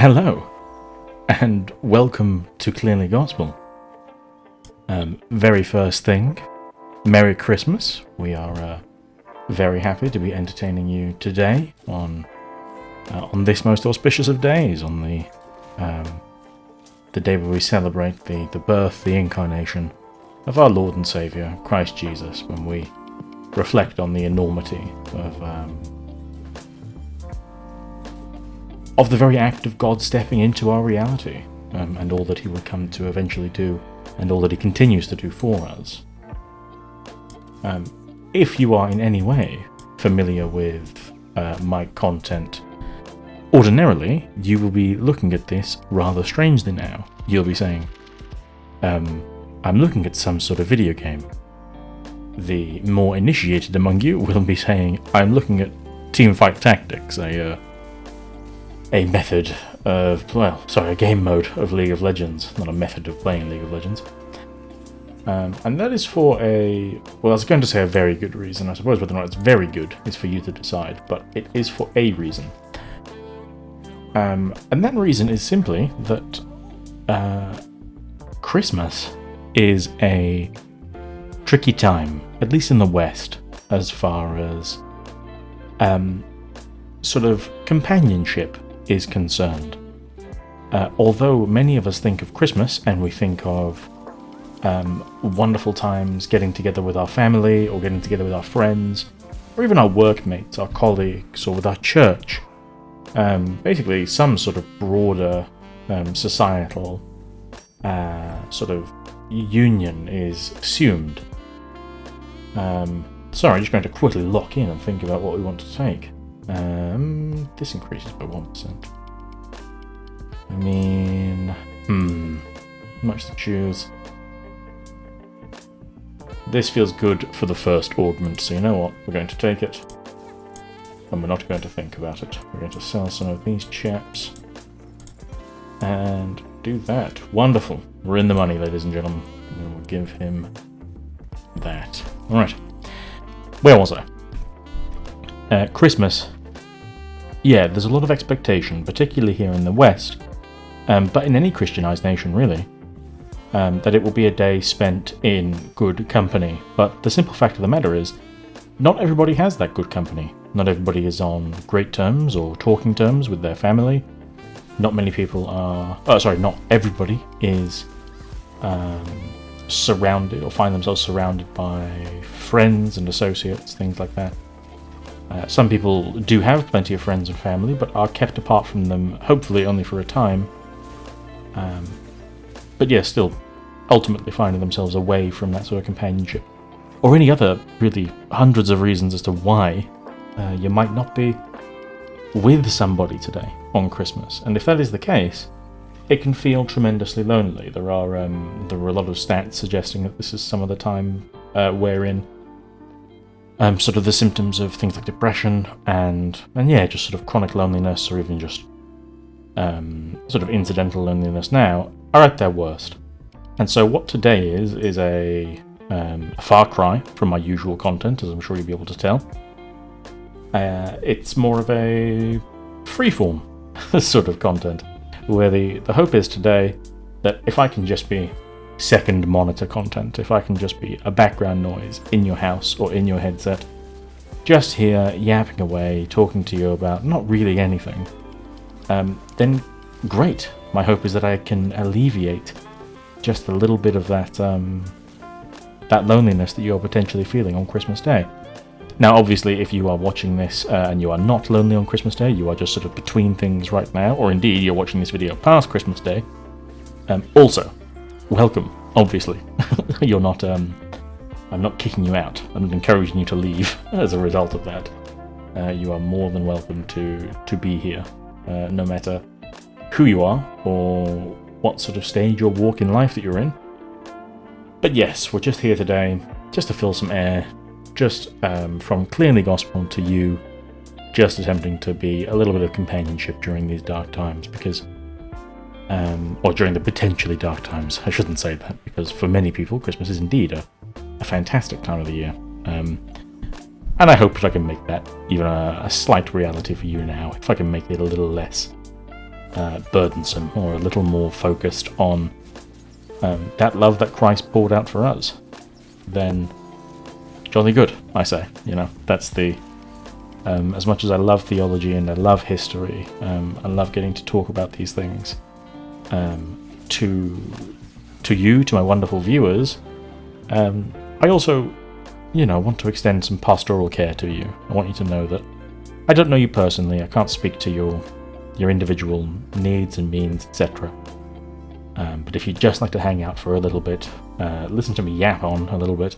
Hello, and welcome to Clearly Gospel. Very first thing, Merry Christmas. We are very happy to be entertaining you today on this most auspicious of days, on the day where we celebrate the birth, the incarnation of our Lord and Saviour, Christ Jesus, when we reflect on the enormity of the very act of God stepping into our reality, and all that he will come to eventually do, and all that he continues to do for us. If you are in any way familiar with my content, ordinarily you will be looking at this rather strangely now. You'll be saying, I'm looking at some sort of video game. The more initiated among you will be saying, I'm looking at Teamfight Tactics, a method of, a game mode of League of Legends, not a method of playing League of Legends. And that is for I was going to say a very good reason. I suppose whether or not it's very good is for you to decide, but it is for a reason. And that reason is simply that Christmas is a tricky time, at least in the West, as far as sort of companionship is concerned. Although many of us think of Christmas and we think of wonderful times getting together with our family or getting together with our friends or even our workmates, our colleagues, or with our church, basically some sort of broader societal sort of union is assumed. Sorry, I'm just going to quickly lock in and think about what we want to take. This increases by 1%. I mean, much to choose. This feels good for the first augment, so you know what? We're going to take it. And we're not going to think about it. We're going to sell some of these chaps. And do that. Wonderful. We're in the money, ladies and gentlemen. We will give him that. Alright. Where was I? Christmas. Yeah, there's a lot of expectation, particularly here in the West, but in any Christianized nation really, that it will be a day spent in good company. But the simple fact of the matter is, not everybody has that good company. Not everybody is on great terms or talking terms with their family. Not many people are... not everybody is surrounded or find themselves surrounded by friends and associates, things like that. Some people do have plenty of friends and family, but are kept apart from them, hopefully only for a time. But yeah, still ultimately finding themselves away from that sort of companionship. Or any other, really, hundreds of reasons as to why you might not be with somebody today on Christmas. And if that is the case, it can feel tremendously lonely. There are a lot of stats suggesting that this is some of the time wherein sort of the symptoms of things like depression and just sort of chronic loneliness, or even just sort of incidental loneliness now, are at their worst. And so what today is a far cry from my usual content, as I'm sure you'll be able to tell. It's more of a freeform sort of content, where the hope is today that if I can just be second monitor content, if I can just be a background noise in your house or in your headset, just here yapping away, talking to you about not really anything, then great. My hope is that I can alleviate just a little bit of that loneliness that you're potentially feeling on Christmas Day. Now, obviously, if you are watching this and you are not lonely on Christmas Day, you are just sort of between things right now, or indeed you're watching this video past Christmas Day, also, welcome, obviously. You're not, I'm not kicking you out. I'm not encouraging you to leave as a result of that. You are more than welcome to be here, no matter who you are or what sort of stage or walk in life that you're in. But yes, we're just here today, just to fill some air, just from Clearly Gospel to you, just attempting to be a little bit of companionship during these dark times, because or during the potentially dark times. I shouldn't say that, because for many people, Christmas is indeed a fantastic time of the year. And I hope that I can make that even a slight reality for you now, if I can make it a little less burdensome or a little more focused on that love that Christ poured out for us, then jolly good, I say. That's the as much as I love theology and I love history, I love getting to talk about these things to you, to my wonderful viewers. I also, want to extend some pastoral care to you. I want you to know that I don't know you personally. I can't speak to your individual needs and means, etc. But if you'd just like to hang out for a little bit, listen to me yap on a little bit,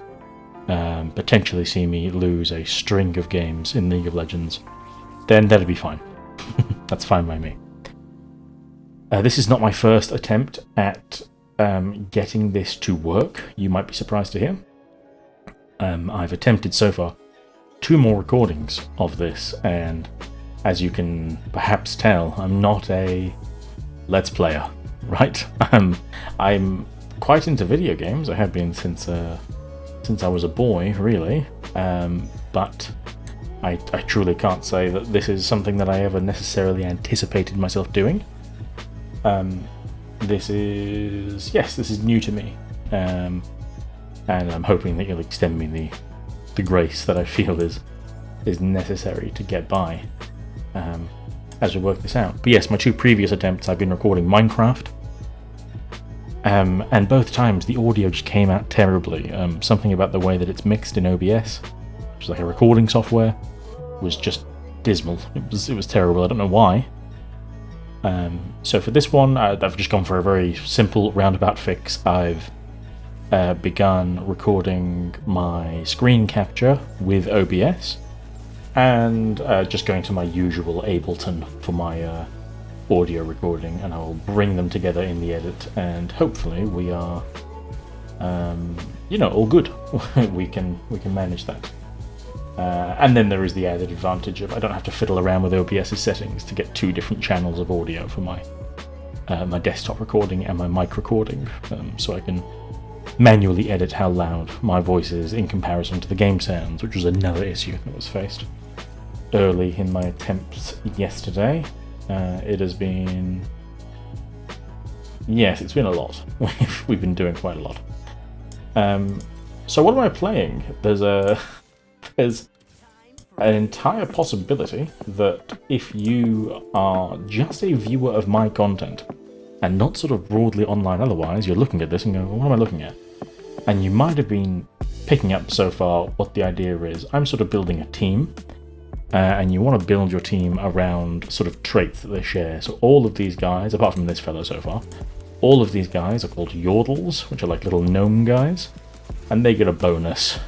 potentially see me lose a string of games in League of Legends, then that'd be fine. That's fine by me. This is not my first attempt at getting this to work, you might be surprised to hear. I've attempted so far 2 more recordings of this, and as you can perhaps tell, I'm not a Let's Player, right? I'm quite into video games. I have been since I was a boy, really, but I truly can't say that this is something that I ever necessarily anticipated myself doing. This is new to me, and I'm hoping that you'll extend me the grace that I feel is necessary to get by as we work this out. But yes, my 2 previous attempts, I've been recording Minecraft, and both times the audio just came out terribly. Something about the way that it's mixed in OBS, which is like a recording software, was just dismal. It was terrible. I don't know why. So for this one, I've just gone for a very simple roundabout fix. I've begun recording my screen capture with OBS, and just going to my usual Ableton for my audio recording, and I will bring them together in the edit, and hopefully we are, all good. we can manage that. And then there is the added advantage of I don't have to fiddle around with OBS's settings to get 2 different channels of audio for my my desktop recording and my mic recording, so I can manually edit how loud my voice is in comparison to the game sounds, which was another issue that was faced early in my attempts yesterday. It has been... Yes, it's been a lot. We've been doing quite a lot. So what am I playing? There's an entire possibility that if you are just a viewer of my content and not sort of broadly online otherwise, you're looking at this and going, well, what am I looking at? And you might have been picking up so far what the idea is. I'm sort of building a team, and you want to build your team around sort of traits that they share. So all of these guys, apart from this fellow so far, all of these guys are called yordles, which are like little gnome guys, and they get a bonus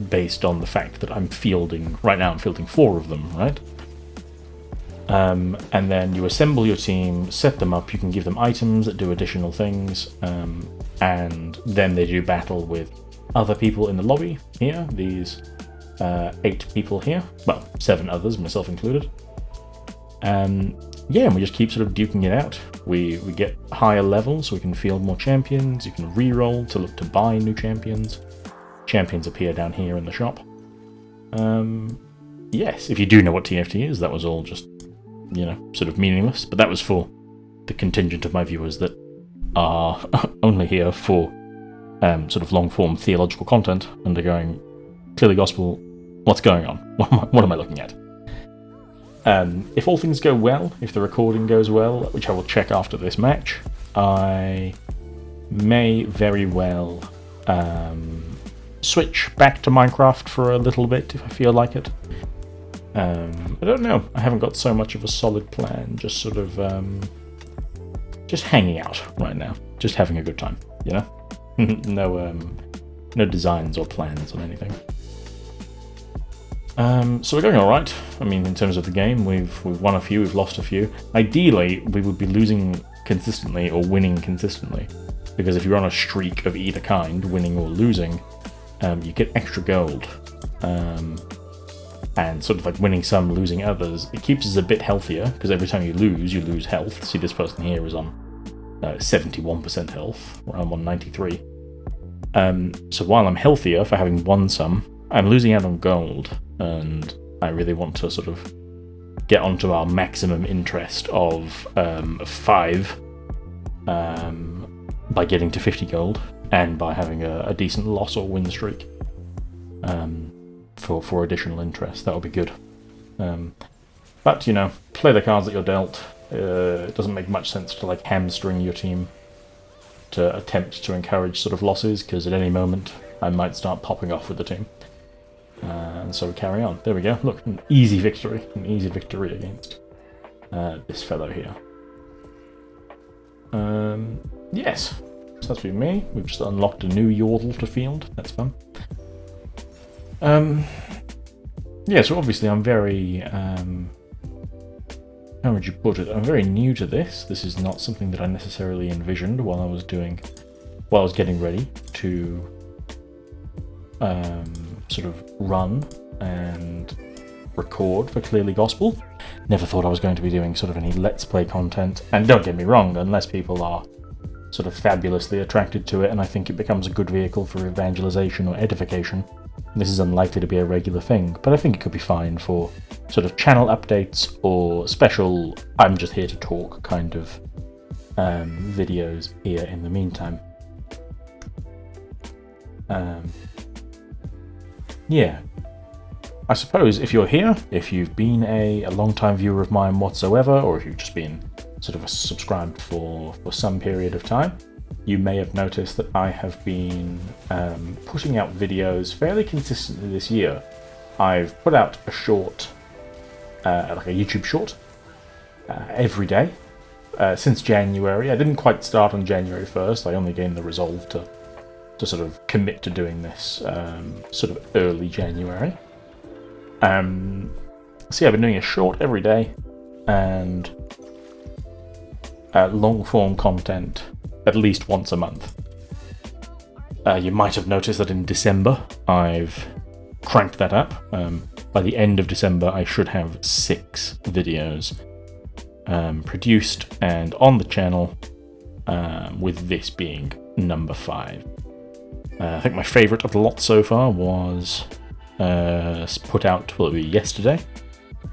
based on the fact that I'm fielding 4 of them, right? And then you assemble your team, set them up, you can give them items that do additional things, and then they do battle with other people in the lobby here, these 8 people here, well, 7 others, myself included. And we just keep sort of duking it out. We get higher levels so we can field more champions, you can re-roll to look to buy new champions. Champions appear down here in the shop. Yes, if you do know what TFT is, that was all just, sort of meaningless, but that was for the contingent of my viewers that are only here for sort of long-form theological content, and they're going, clearly gospel, what's going on? What am I looking at? If all things go well, if the recording goes well, which I will check after this match, I may very well switch back to Minecraft for a little bit if I feel like it. I don't know. I haven't got so much of a solid plan. Just sort of just hanging out right now, just having a good time. No designs or plans on anything. So we're going all right. I mean, in terms of the game, we've won a few, we've lost a few. Ideally, we would be losing consistently or winning consistently, because if you're on a streak of either kind, winning or losing, you get extra gold, and sort of like winning some, losing others. It keeps us a bit healthier, because every time you lose health. See, this person here is on 71% health, I'm on 93. So while I'm healthier for having won some, I'm losing out on gold, and I really want to sort of get onto our maximum interest of 5 by getting to 50 gold and by having a decent loss or win streak for additional interest. That would be good. But, you know, play the cards that you're dealt. It doesn't make much sense to like hamstring your team to attempt to encourage sort of losses, because at any moment I might start popping off with the team. And so we carry on. There we go. Look, an easy victory against this fellow here. Yes, so that's been me. We've just unlocked a new Yordle to field. That's fun. Yeah, so obviously I'm very, how would you put it? I'm very new to this. This is not something that I necessarily envisioned while I was getting ready to sort of run and record for Clearly Gospel. Never thought I was going to be doing sort of any Let's Play content. And don't get me wrong, unless people are sort of fabulously attracted to it and I think it becomes a good vehicle for evangelization or edification, this is unlikely to be a regular thing. But I think it could be fine for sort of channel updates or special I'm just here to talk kind of videos here in the meantime. Yeah. I suppose if you're here, if you've been a long-time viewer of mine whatsoever, or if you've just been sort of subscribed for some period of time, you may have noticed that I have been putting out videos fairly consistently this year. I've put out a short, like a YouTube short, every day since January. I didn't quite start on January 1st. I only gained the resolve to sort of commit to doing this sort of early January. So yeah, I've been doing a short every day and long form content at least once a month. You might have noticed that in December I've cranked that up. By the end of December I should have 6 videos produced and on the channel, with this being number 5. I think my favourite of the lot so far was put out, will it be yesterday,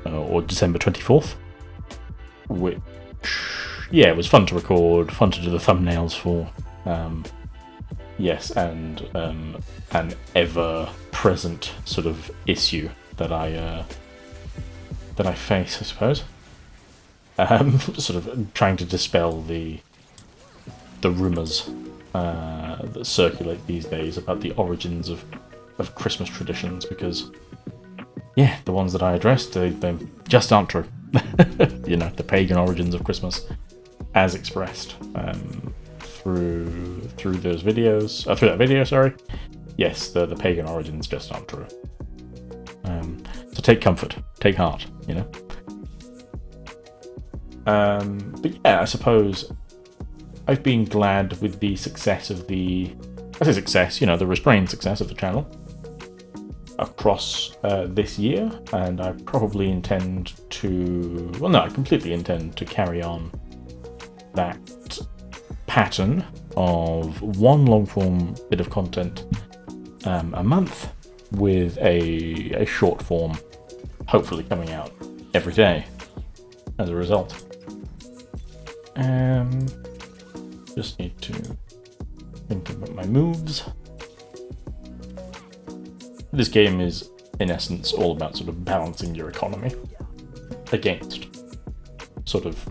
or December 24th, which, yeah, it was fun to record, fun to do the thumbnails for, yes, and an ever-present sort of issue that I face, I suppose, sort of trying to dispel the rumours that circulate these days about the origins of Christmas traditions, because, yeah, the ones that I addressed, they just aren't true. You know, the pagan origins of Christmas, as expressed through those videos, through that video, sorry. Yes, the pagan origins just aren't true. So take comfort, take heart, you know. But yeah, I suppose I've been glad with the success of I say success, you know, the restrained success of the channel across this year, and I probably intend to, well no, I completely intend to carry on that pattern of one long form bit of content a month with a short form hopefully coming out every day as a result. Just need to think about my moves. This game is, in essence, all about sort of balancing your economy against sort of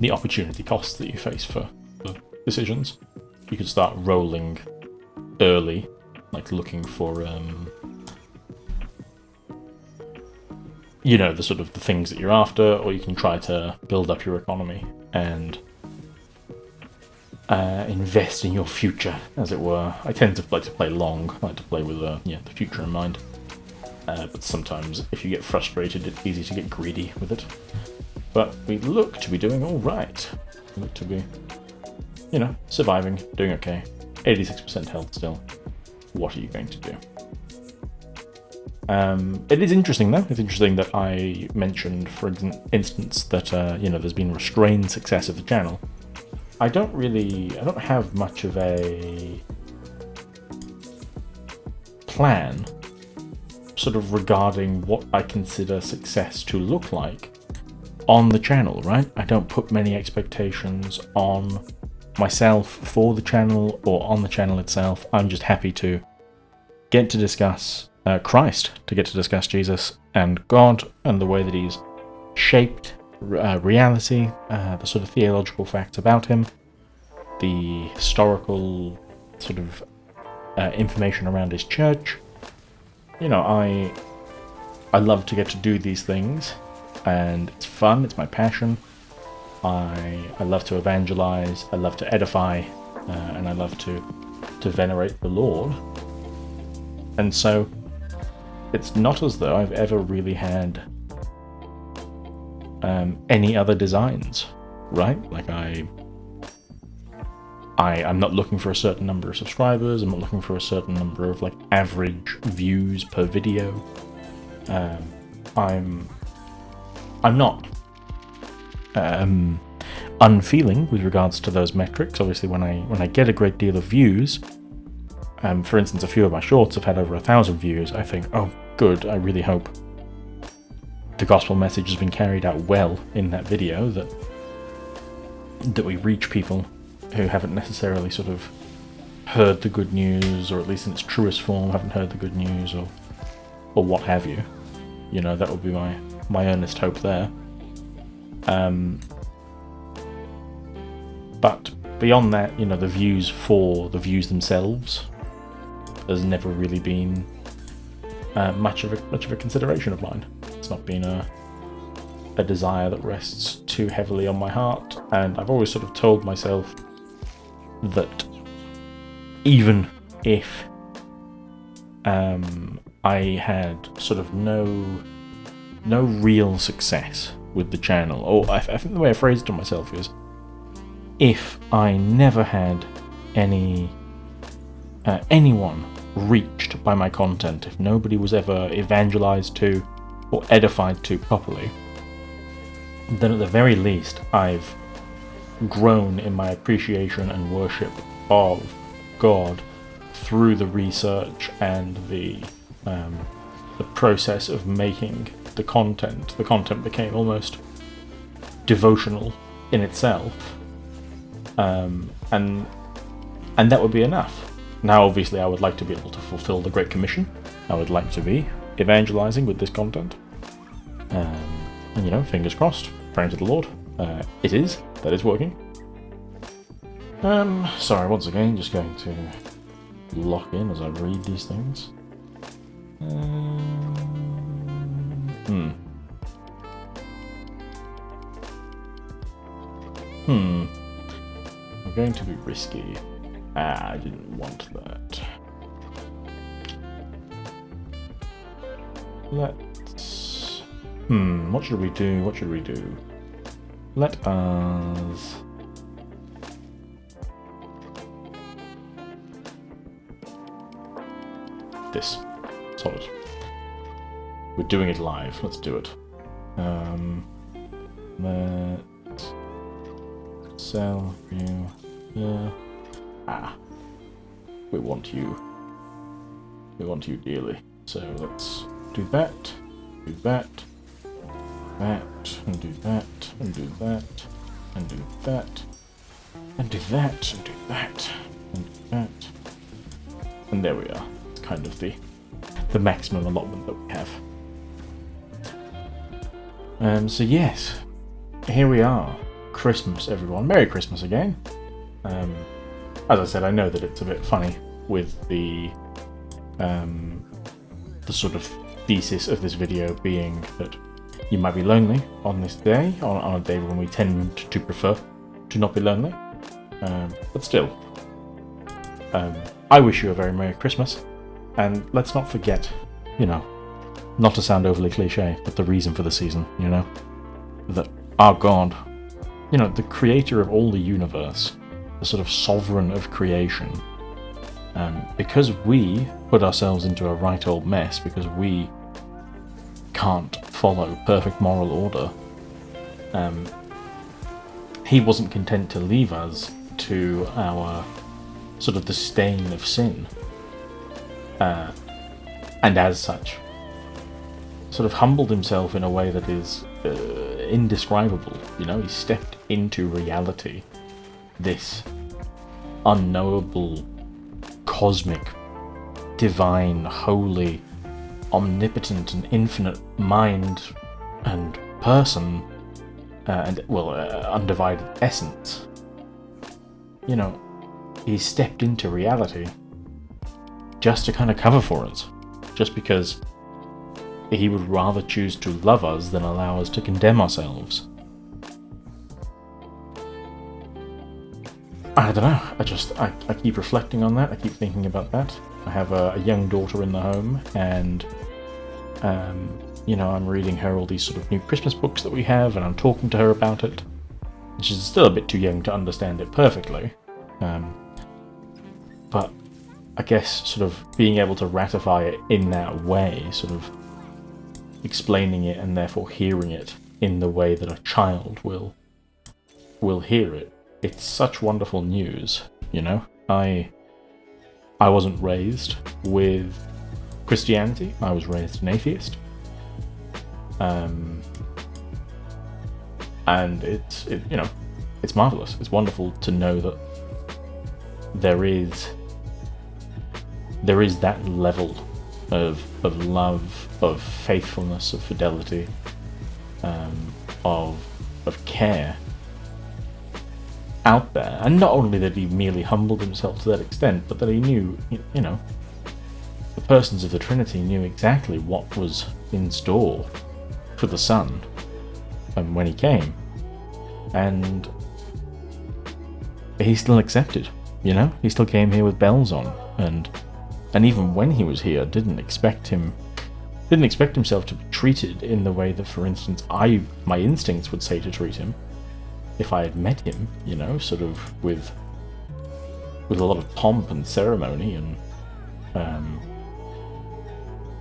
the opportunity costs that you face for decisions. You could start rolling early, like looking for, you know, the sort of the things that you're after, or you can try to build up your economy and invest in your future, as it were. I tend to like to play long, I like to play with the future in mind. But sometimes, if you get frustrated, it's easy to get greedy with it. But we look to be doing all right. We look to be, you know, surviving, doing okay. 86% health still. What are you going to do? It is interesting, though. It's interesting that I mentioned, for instance, that you know, there's been restrained success of the channel. I don't have much of a plan sort of regarding what I consider success to look like on the channel, right? I don't put many expectations on myself for the channel or on the channel itself. I'm just happy to get to discuss Christ, to get to discuss Jesus and God and the way that he's shaped reality, the sort of theological facts about him, the historical sort of information around his church. You know, I love to get to do these things, and it's fun, it's my passion. I love to evangelize, I love to edify, and I love to venerate the Lord. And so it's not as though I've ever really had any other designs, right? Like I'm not looking for a certain number of subscribers, I'm not looking for a certain number of like average views per video. I'm not unfeeling with regards to those metrics. Obviously when I get a great deal of views, for instance, a few of my shorts have had over 1,000 views, I think, oh good, I really hope the gospel message has been carried out well in that video, that we reach people who haven't necessarily sort of heard the good news, or at least in its truest form haven't heard the good news, or what have you. You know, that would be my earnest hope there. But beyond that, you know, the views themselves has never really been much of a consideration of mine. It's not been a desire that rests too heavily on my heart, and I've always sort of told myself that even if I had sort of no real success with the channel, or I think the way I phrased it to myself is, if I never had anyone reached by my content, if nobody was ever evangelized to or edified to properly, then at the very least I've grown in my appreciation and worship of God through the research and the process of making the content. The content became almost devotional in itself, and that would be enough. Now obviously I would like to be able to fulfill the Great Commission. I would like to be evangelizing with this content, and you know, fingers crossed, praying to the Lord. That is working. Sorry, once again, just going to lock in as I read these things. I'm going to be risky. I didn't want that. Let's... what should we do? Let us... This. Solid. We're doing it live. Let's do it. Let's... Sell view. Yeah. We want you. We want you dearly. So let's do that. Do that. That. And do that. And do that. And do that. And do that. And do that. And do that. And there we are. It's kind of the maximum allotment that we have. So yes, here we are. Christmas, everyone. Merry Christmas again. As I said, I know that it's a bit funny with the sort of thesis of this video being that you might be lonely on this day, on a day when we tend to prefer to not be lonely. But still, I wish you a very Merry Christmas, and let's not forget, you know, not to sound overly cliche, but the reason for the season, you know, that our God, you know, the creator of all the universe, the sort of sovereign of creation, because we put ourselves into a right old mess, because we can't follow perfect moral order, he wasn't content to leave us to our sort of the stain of sin, and as such sort of humbled himself in a way that is indescribable. You know, he stepped into reality, this unknowable, cosmic, divine, holy, omnipotent and infinite mind and person, undivided essence. You know, he stepped into reality just to kind of cover for us, just because he would rather choose to love us than allow us to condemn ourselves. I don't know, I keep reflecting on that, I keep thinking about that. I have a young daughter in the home, and you know, I'm reading her all these sort of new Christmas books that we have, and I'm talking to her about it. She's still a bit too young to understand it perfectly, but I guess sort of being able to ratify it in that way, sort of explaining it and therefore hearing it in the way that a child will hear it. It's such wonderful news, you know. I wasn't raised with Christianity. I was raised an atheist. And it's marvelous. It's wonderful to know that there is that level of love, of faithfulness, of fidelity, of care out there. And not only that he merely humbled himself to that extent, but that he knew, you know, the persons of the Trinity knew exactly what was in store for the Son when he came. And he still accepted, you know? He still came here with bells on, and even when he was here, didn't expect himself to be treated in the way that, for instance, my instincts would say to treat him if I had met him, you know, sort of with a lot of pomp and ceremony and I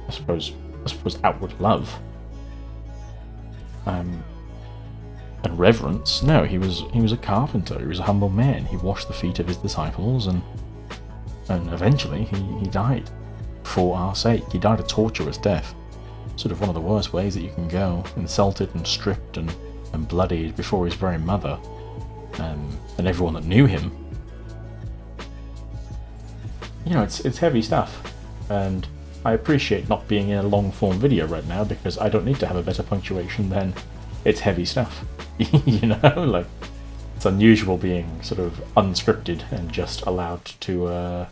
suppose outward love and reverence. No, he was a carpenter. He was a humble man. He washed the feet of his disciples, and eventually he died for our sake. He died a torturous death, sort of one of the worst ways that you can go, insulted and stripped and bloodied before his very mother and everyone that knew him. You know, it's heavy stuff, and I appreciate not being in a long form video right now because I don't need to have a better punctuation than it's heavy stuff. You know, like, it's unusual being sort of unscripted and just allowed to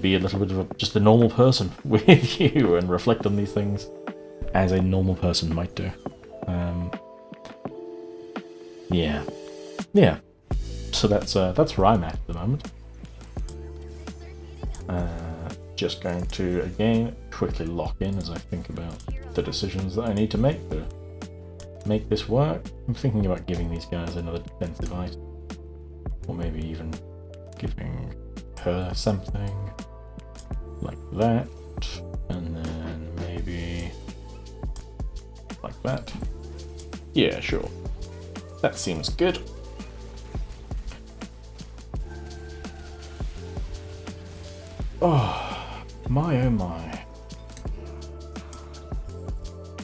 be a little bit of just a normal person with you and reflect on these things as a normal person might do. Yeah. So that's where I'm at the moment. Just going to again quickly lock in as I think about the decisions that I need to make to make this work. I'm thinking about giving these guys another defensive item, or maybe even giving her something like that, and then maybe like that. Yeah, sure. That seems good. Oh my.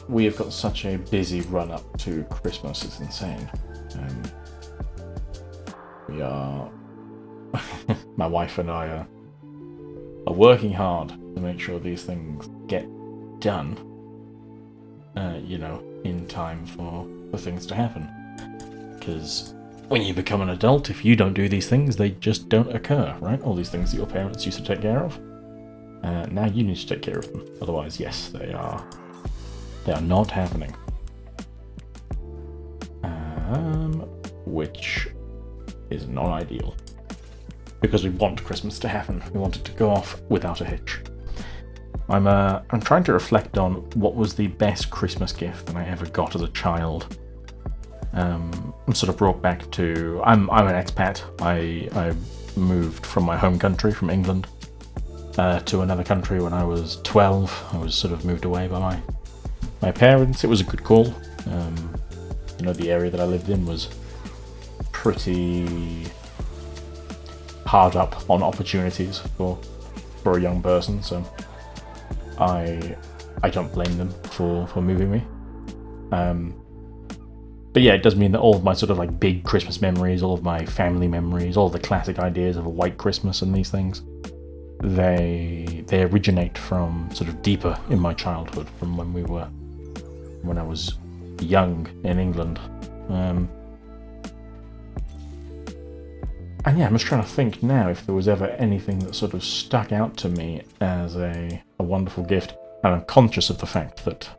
We have got such a busy run up to Christmas, it's insane. We are my wife and I are working hard to make sure these things get done, you know, in time for things to happen. Because when you become an adult, if you don't do these things, they just don't occur, right? All these things that your parents used to take care of. Now you need to take care of them. Otherwise, yes, they are not happening. Which is not ideal. Because we want Christmas to happen. We want it to go off without a hitch. I'm trying to reflect on what was the best Christmas gift that I ever got as a child. I'm sort of brought back to... I'm an expat. I moved from my home country, from England, to another country when I was 12. I was sort of moved away by my parents. It was a good call. You know, the area that I lived in was pretty hard up on opportunities for a young person, so I I don't blame them for moving me. But yeah, it does mean that all of my sort of like big Christmas memories, all of my family memories, all of the classic ideas of a white Christmas and these things, they originate from sort of deeper in my childhood, from when I was young in England. And yeah, I'm just trying to think now if there was ever anything that sort of stuck out to me as a wonderful gift. And I'm conscious of the fact that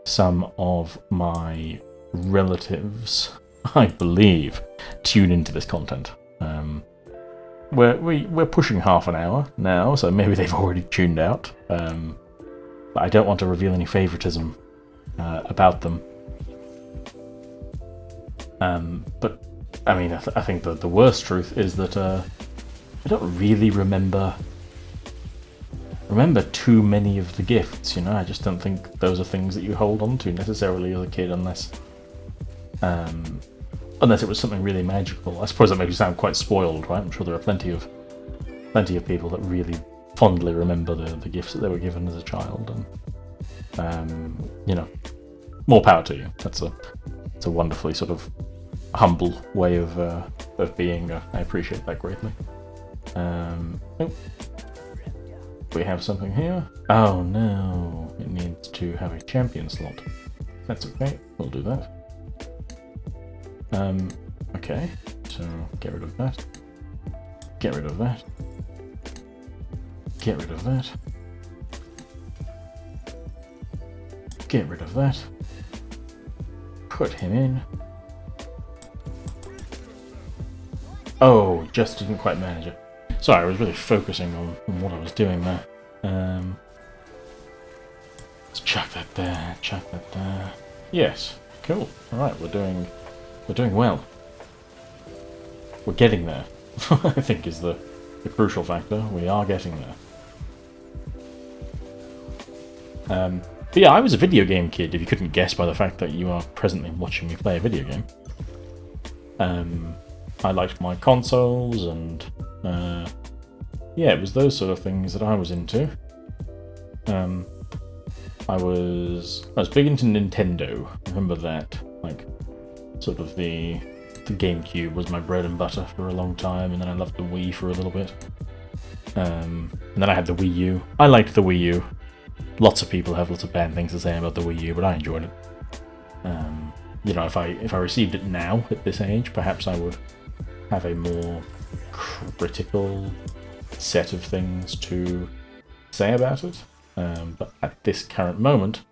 some of my relatives, I believe, tune into this content. We're pushing half an hour now, so maybe they've already tuned out. But I don't want to reveal any favoritism about them. But I mean, I think that the worst truth is that I don't really remember too many of the gifts. You know, I just don't think those are things that you hold on to necessarily as a kid, unless it was something really magical. I suppose that makes you sound quite spoiled, right? I'm sure there are plenty of people that really fondly remember the gifts that they were given as a child, and you know, more power to you. It's a wonderfully sort of humble way of being. I appreciate that greatly. Oh, we have something here. Oh no, it needs to have a champion slot. That's okay, we'll do that. Okay, so get rid of that. Get rid of that. Get rid of that. Get rid of that. Put him in. Oh, just didn't quite manage it. Sorry, I was really focusing on what I was doing there. Let's chuck that there, chuck that there. Yes, cool. Alright, we're doing well. We're getting there, I think is the crucial factor. We are getting there. But yeah, I was a video game kid, if you couldn't guess by the fact that you are presently watching me play a video game. I liked my consoles, and yeah, it was those sort of things that I was into. I was big into Nintendo. I remember that, like, sort of the GameCube was my bread and butter for a long time, and then I loved the Wii for a little bit. And then I had the Wii U. I liked the Wii U. Lots of people have lots of bad things to say about the Wii U, but I enjoyed it. You know, if I received it now at this age, perhaps I would have a more critical set of things to say about it. But at this current moment,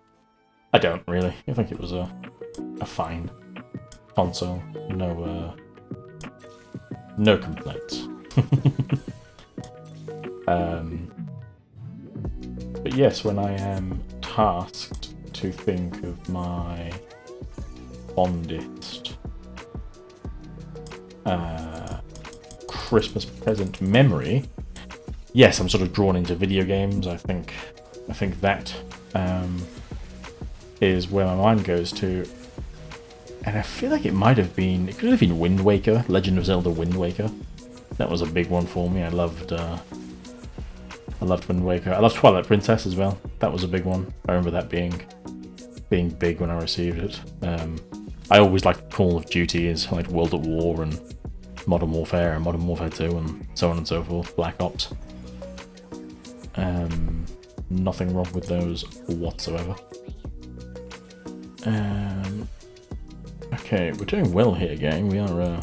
I don't really. I think it was a fine console. No complaints. But yes, when I am tasked to think of my fondest Christmas present memory, yes, I'm sort of drawn into video games. I think that is where my mind goes to, and I feel like it could have been Wind Waker, Legend of Zelda Wind Waker. That was a big one for me. I loved Wind Waker. I loved Twilight Princess as well. That was a big one. I remember that being big when I received it. I always liked Call of Duty, as like World at War and Modern Warfare and Modern Warfare 2 and so on and so forth. Black Ops. Nothing wrong with those whatsoever. Okay, we're doing well here, gang. We are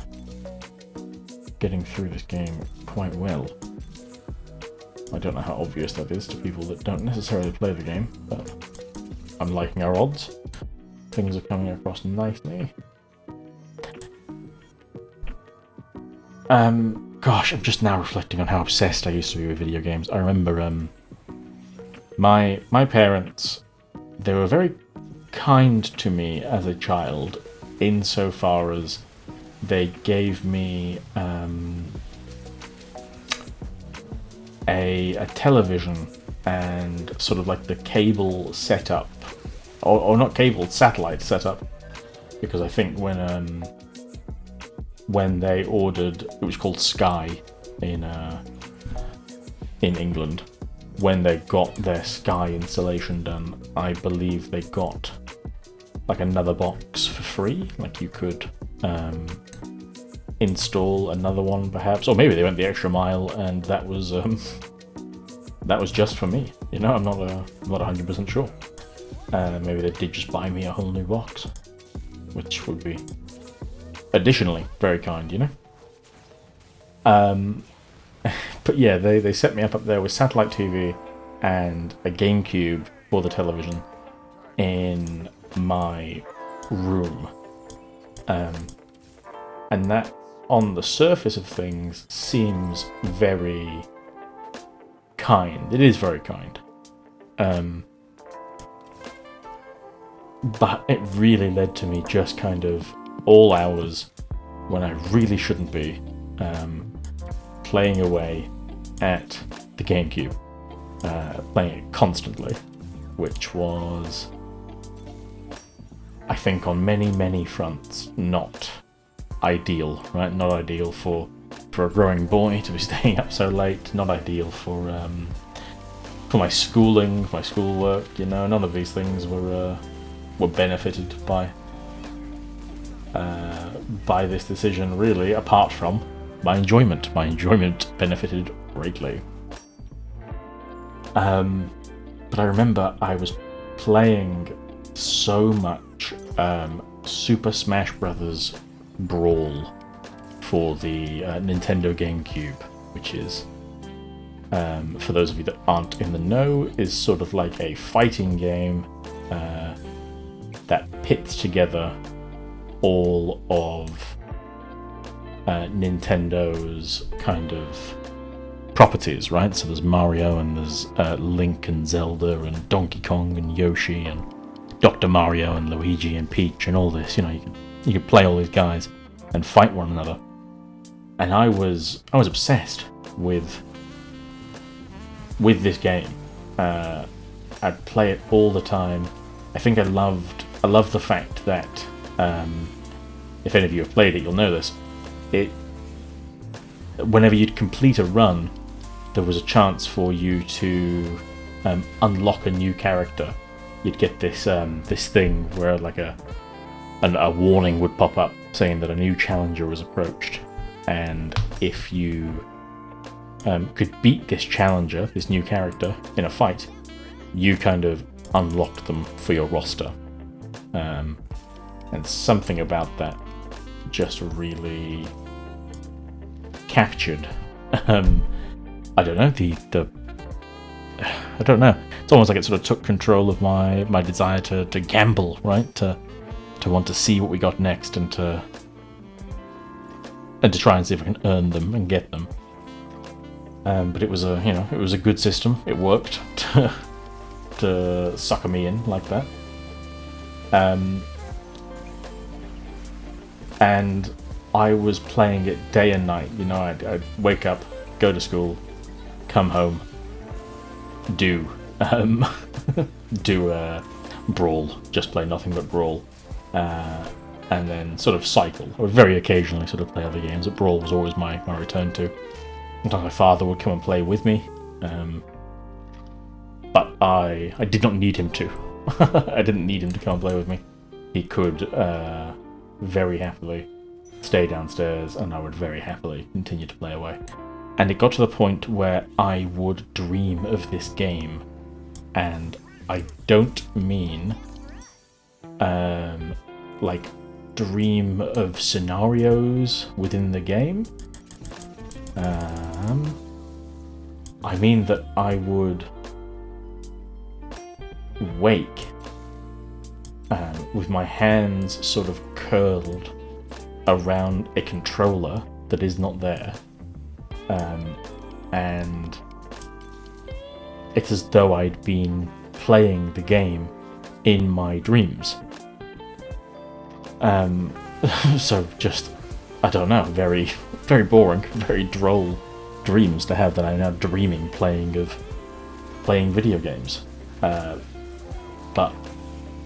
getting through this game quite well. I don't know how obvious that is to people that don't necessarily play the game, but I'm liking our odds. Things are coming across nicely. Gosh, I'm just now reflecting on how obsessed I used to be with video games. I remember my parents, they were very kind to me as a child, insofar as they gave me a television and sort of like the cable setup, or not cable, satellite setup, because I think when they ordered, it was called Sky in England, when they got their Sky installation done, I believe they got like another box for free. Like you could install another one perhaps, or maybe they went the extra mile and that was just for me. You know, I'm not 100% sure. Maybe they did just buy me a whole new box, which would be additionally very kind, you know. But yeah, they set me up there with satellite TV and a GameCube for the television in my room. And that, on the surface of things, seems very kind. It is very kind. But it really led to me just kind of all hours when I really shouldn't be playing away at the GameCube, playing it constantly, which was, I think, on many fronts not ideal, right? Not ideal for a growing boy to be staying up so late. Not ideal for my schooling, my schoolwork. You know, none of these things were benefited by this decision, really, apart from my enjoyment. My enjoyment benefited greatly. But I remember I was playing so much Super Smash Bros. Brawl for the Nintendo GameCube, which is, for those of you that aren't in the know, is sort of like a fighting game that pits together all of Nintendo's kind of properties, right? So there's Mario, and there's Link and Zelda, and Donkey Kong and Yoshi, and Dr. Mario and Luigi and Peach, and all this. You know, you could play all these guys and fight one another. And I was obsessed with this game. I'd play it all the time. I think I loved the fact that, if any of you have played it, you'll know this. Whenever you'd complete a run, there was a chance for you to unlock a new character. You'd get this thing where like a warning would pop up saying that a new challenger was approached, and if you could beat this challenger, this new character, in a fight, you kind of unlocked them for your roster. And something about that just really captured, I don't know, I don't know. It's almost like it sort of took control of my desire to gamble, right? To want to see what we got next, and to try and see if I can earn them and get them. But it was a good system. It worked to sucker me in like that. And I was playing it day and night. You know, I'd wake up, go to school, come home, do Brawl, just play nothing but Brawl, and then sort of cycle. I would very occasionally sort of play other games, but Brawl was always my return to. Sometimes my father would come and play with me, but I did not need him to. I didn't need him to come and play with me. He could very happily stay downstairs, and I would very happily continue to play away. And it got to the point where I would dream of this game, and I don't mean like dream of scenarios within the game. I mean that I would wake with my hands sort of curled around a controller that is not there, and it's as though I'd been playing the game in my dreams. So just, I don't know, very, very boring, very droll dreams to have, that I'm now dreaming playing video games. But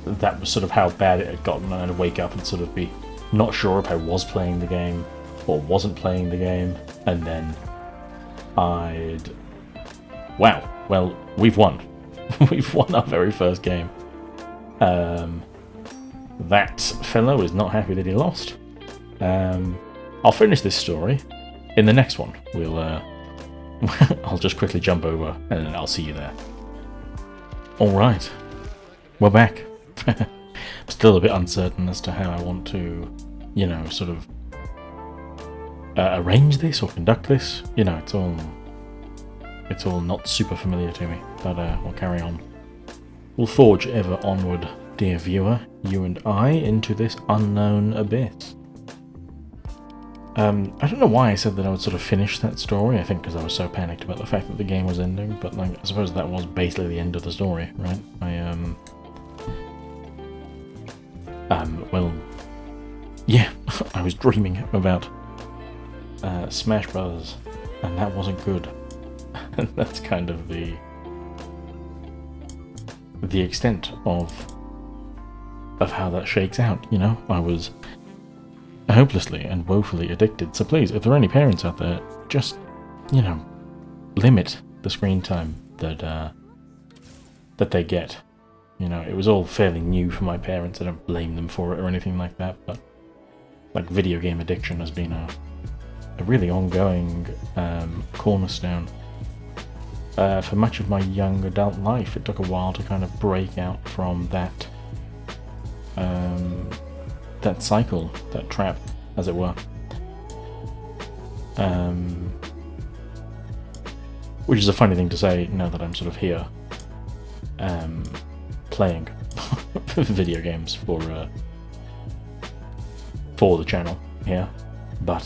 that was sort of how bad it had gotten, and I'd wake up and sort of be not sure if I was playing the game or wasn't playing the game, and then I'd... Wow, well, we've won. We've won our very first game. That fellow is not happy that he lost. I'll finish this story in the next one. We'll I'll just quickly jump over and I'll see you there. Alright, we're back. I'm still a bit uncertain as to how I want to, sort of arrange this or conduct this. It's all not super familiar to me, but we'll carry on. We'll forge ever onward, dear viewer, you and I, into this unknown abyss. I don't know why I said that I would sort of finish that story. I think because I was so panicked about the fact that the game was ending, but I suppose that was basically the end of the story, right? I was dreaming about Smash Brothers, and that wasn't good. That's kind of the extent of how that shakes out, I was hopelessly and woefully addicted. So please, if there are any parents out there, just, limit the screen time that they get. It was all fairly new for my parents. I don't blame them for it or anything like that, but video game addiction has been a really ongoing cornerstone for much of my young adult life. It took a while to kind of break out from that cycle, that trap, as it were. Which is a funny thing to say now that I'm sort of here playing video games for the channel here, but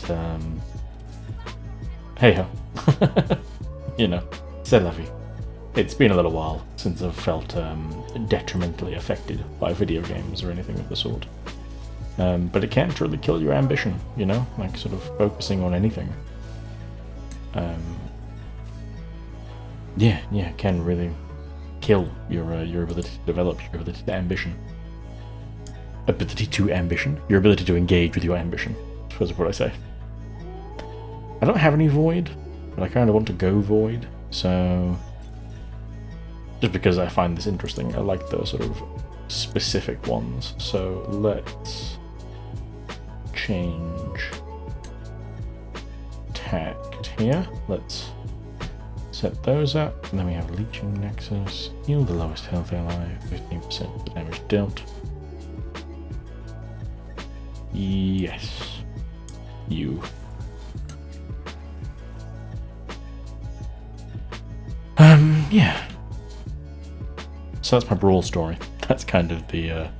hey ho, c'est la vie. It's been a little while since I've felt detrimentally affected by video games or anything of the sort. But it can truly kill your ambition, sort of focusing on anything. It can really kill your ability to develop, your ability to ambition. Your ability to engage with your ambition, I suppose is what I say. I don't have any void, but I kind of want to go void, so just because I find this interesting, I like the sort of specific ones. So let's change tact here. Let's set those up, and then we have Leeching Nexus, heal the lowest health ally, 15% of the damage dealt. Yes. You. Yeah. So that's my brawl story. That's kind of the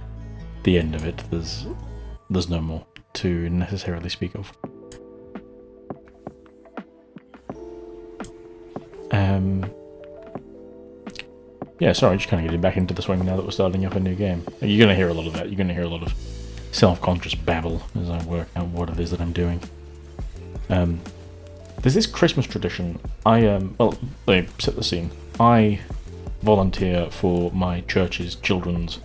end of it. There's no more to necessarily speak of. Sorry, just kind of getting back into the swing now that we're starting up a new game. You're going to hear a lot of that. You're going to hear a lot of self-conscious babble as I work out what it is that I'm doing. There's this Christmas tradition. Let me set the scene. I volunteer for my church's children's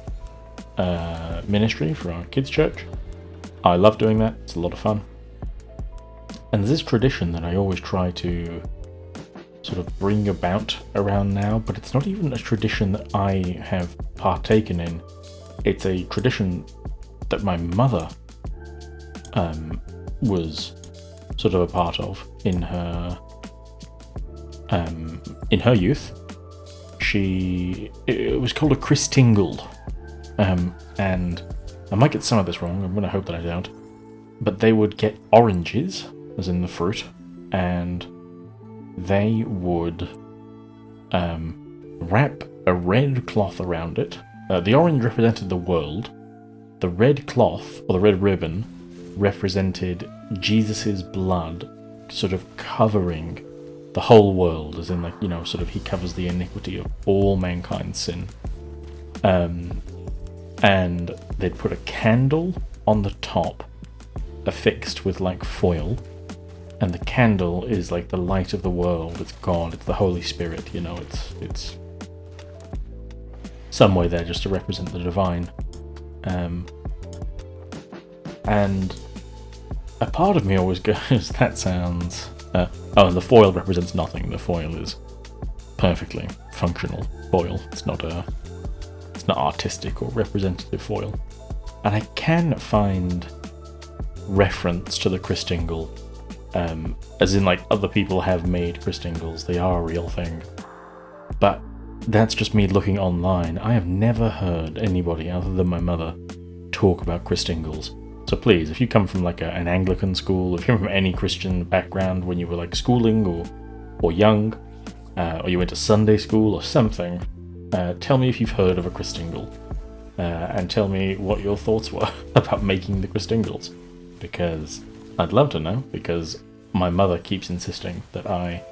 ministry for our kids' church. I love doing that. It's a lot of fun. And there's this tradition that I always try to sort of bring about around now, but it's not even a tradition that I have partaken in. It's a tradition that my mother was sort of a part of in her youth. It was called a Christingle, and I might get some of this wrong. I'm going to hope that I don't. But they would get oranges, as in the fruit, and they would wrap a red cloth around it. The orange represented the world. The red cloth, or the red ribbon, represented Jesus's blood, sort of covering the whole world, as in, sort of he covers the iniquity of all mankind's sin. And they'd put a candle on the top, affixed with foil, and the candle is the light of the world. It's God, it's the Holy Spirit, it's some way there just to represent the divine. And a part of me always goes, that sounds... and the foil represents nothing. The foil is perfectly functional foil. It's not artistic or representative foil. And I can find reference to the Christingle, as in like other people have made Christingles, they are a real thing. But that's just me looking online. I have never heard anybody other than my mother talk about Christingles. So please, if you come from like an Anglican school, if you come from any Christian background when you were like schooling or young, or you went to Sunday school or something, tell me if you've heard of a Christingle, and tell me what your thoughts were about making the Christingles, because I'd love to know, because my mother keeps insisting that I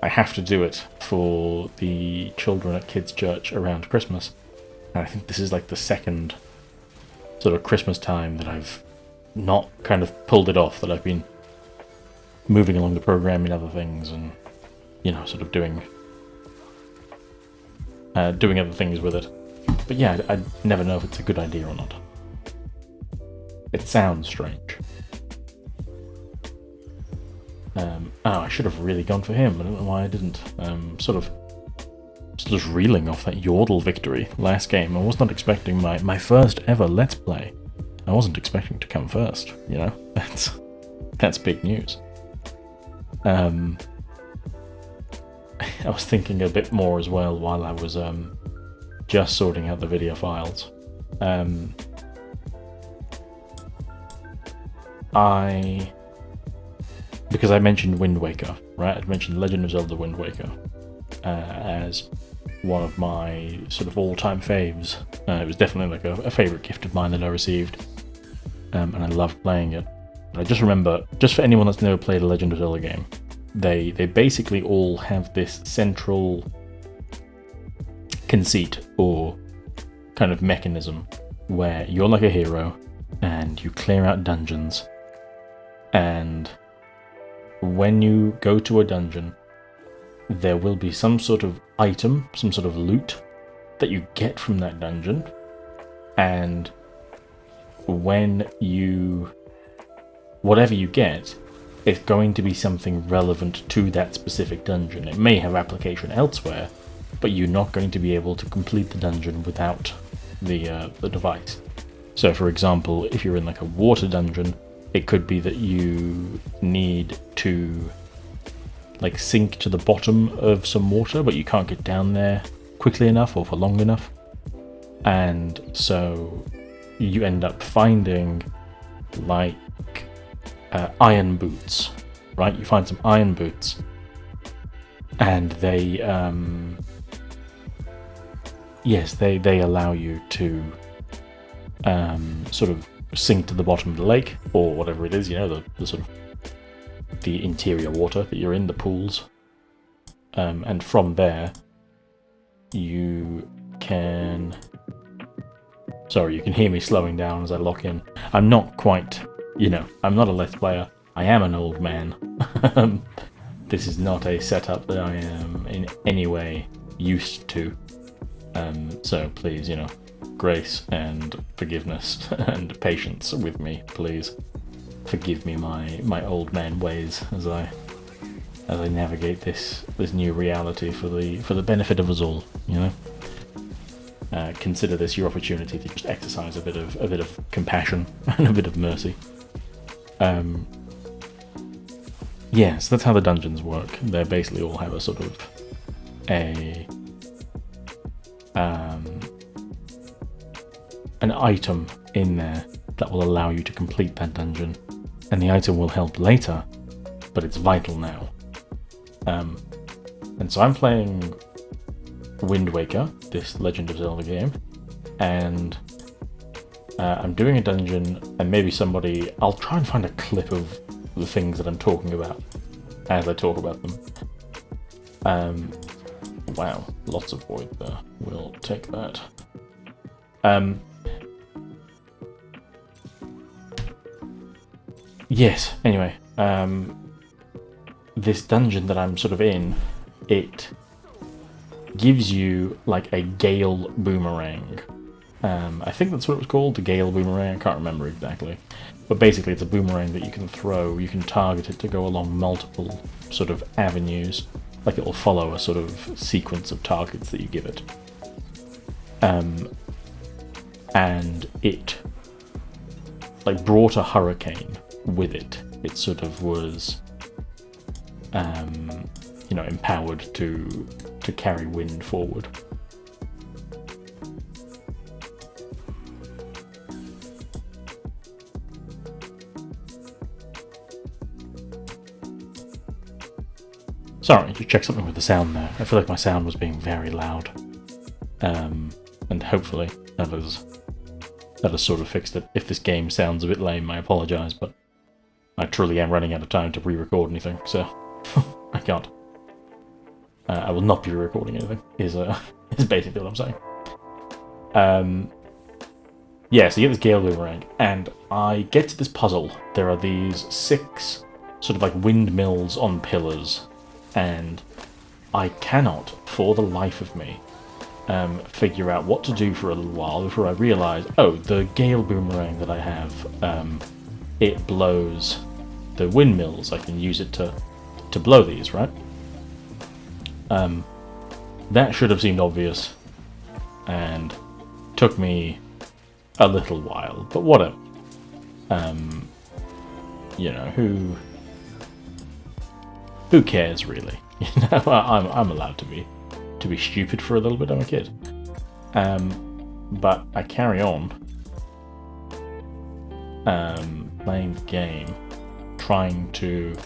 have to do it for the children at kids' church around Christmas. And I think this is like the second sort of Christmas time that I've not kind of pulled it off, that I've been moving along the program in other things and, you know, sort of doing other things with it. But yeah, I never know if it's a good idea or not. It sounds strange. I should have really gone for him. I don't know why I didn't. Sort of just reeling off that Yordle victory last game. I was not expecting my first ever Let's Play. I wasn't expecting to come first, you know? That's big news. I was thinking a bit more as well while I was just sorting out the video files. Because I mentioned Wind Waker, right? I mentioned Legend of Zelda Wind Waker as one of my sort of all-time faves. It was definitely like a favourite gift of mine that I received, and I loved playing it. And I just remember, just for anyone that's never played a Legend of Zelda game, they basically all have this central conceit or kind of mechanism where you're like a hero and you clear out dungeons, and when you go to a dungeon, there will be some sort of item, some sort of loot that you get from that dungeon, and whatever you get, it's going to be something relevant to that specific dungeon. It may have application elsewhere, but you're not going to be able to complete the dungeon without the device. So for example, if you're in like a water dungeon, it could be that you need to like sink to the bottom of some water, but you can't get down there quickly enough or for long enough. And so you end up finding like iron boots, right? You find some iron boots, and they allow you to sort of sink to the bottom of the lake, or whatever it is, you know, the sort of the interior water that you're in, the pools, and from there you can... Sorry, you can hear me slowing down as I lock in. I'm not quite, you know, I'm not a Let's Player. I am an old man. This is not a setup that I am in any way used to. So please, you know, grace and forgiveness and patience with me, please. Forgive me my old man ways as I navigate this new reality for the benefit of us all, you know. Consider this your opportunity to just exercise a bit of compassion and a bit of mercy. Yeah, so that's how the dungeons work. They basically all have a sort of an item in there that will allow you to complete that dungeon, and the item will help later, but it's vital now. And so I'm playing Wind Waker, this Legend of Zelda game, and I'm doing a dungeon, and maybe I'll try and find a clip of the things that I'm talking about as I talk about them. Wow, lots of void there. We'll take that. Yes, anyway, this dungeon that I'm sort of in, it gives you like a Gale Boomerang. I think that's what it was called, the Gale Boomerang, I can't remember exactly. But basically it's a boomerang that you can throw, you can target it to go along multiple sort of avenues, Like it will follow a sort of sequence of targets that you give it. And it like brought a hurricane with it. It sort of was, empowered to carry wind forward. Sorry, just check something with the sound there. I feel like my sound was being very loud. And hopefully that has sort of fixed it. If this game sounds a bit lame, I apologise, but I truly am running out of time to re-record anything, so I can't. I will not be re-recording anything, is basically what I'm saying. So you get this Gale Boomerang, and I get to this puzzle. There are these 6 sort of like windmills on pillars, and I cannot, for the life of me, figure out what to do for a little while before I realise, oh, the Gale Boomerang that I have, it blows the windmills. I can use it to blow these, right? That should have seemed obvious, and took me a little while, but whatever. Who cares really? I'm allowed to be stupid for a little bit. I'm a kid. But I carry on playing the game, trying to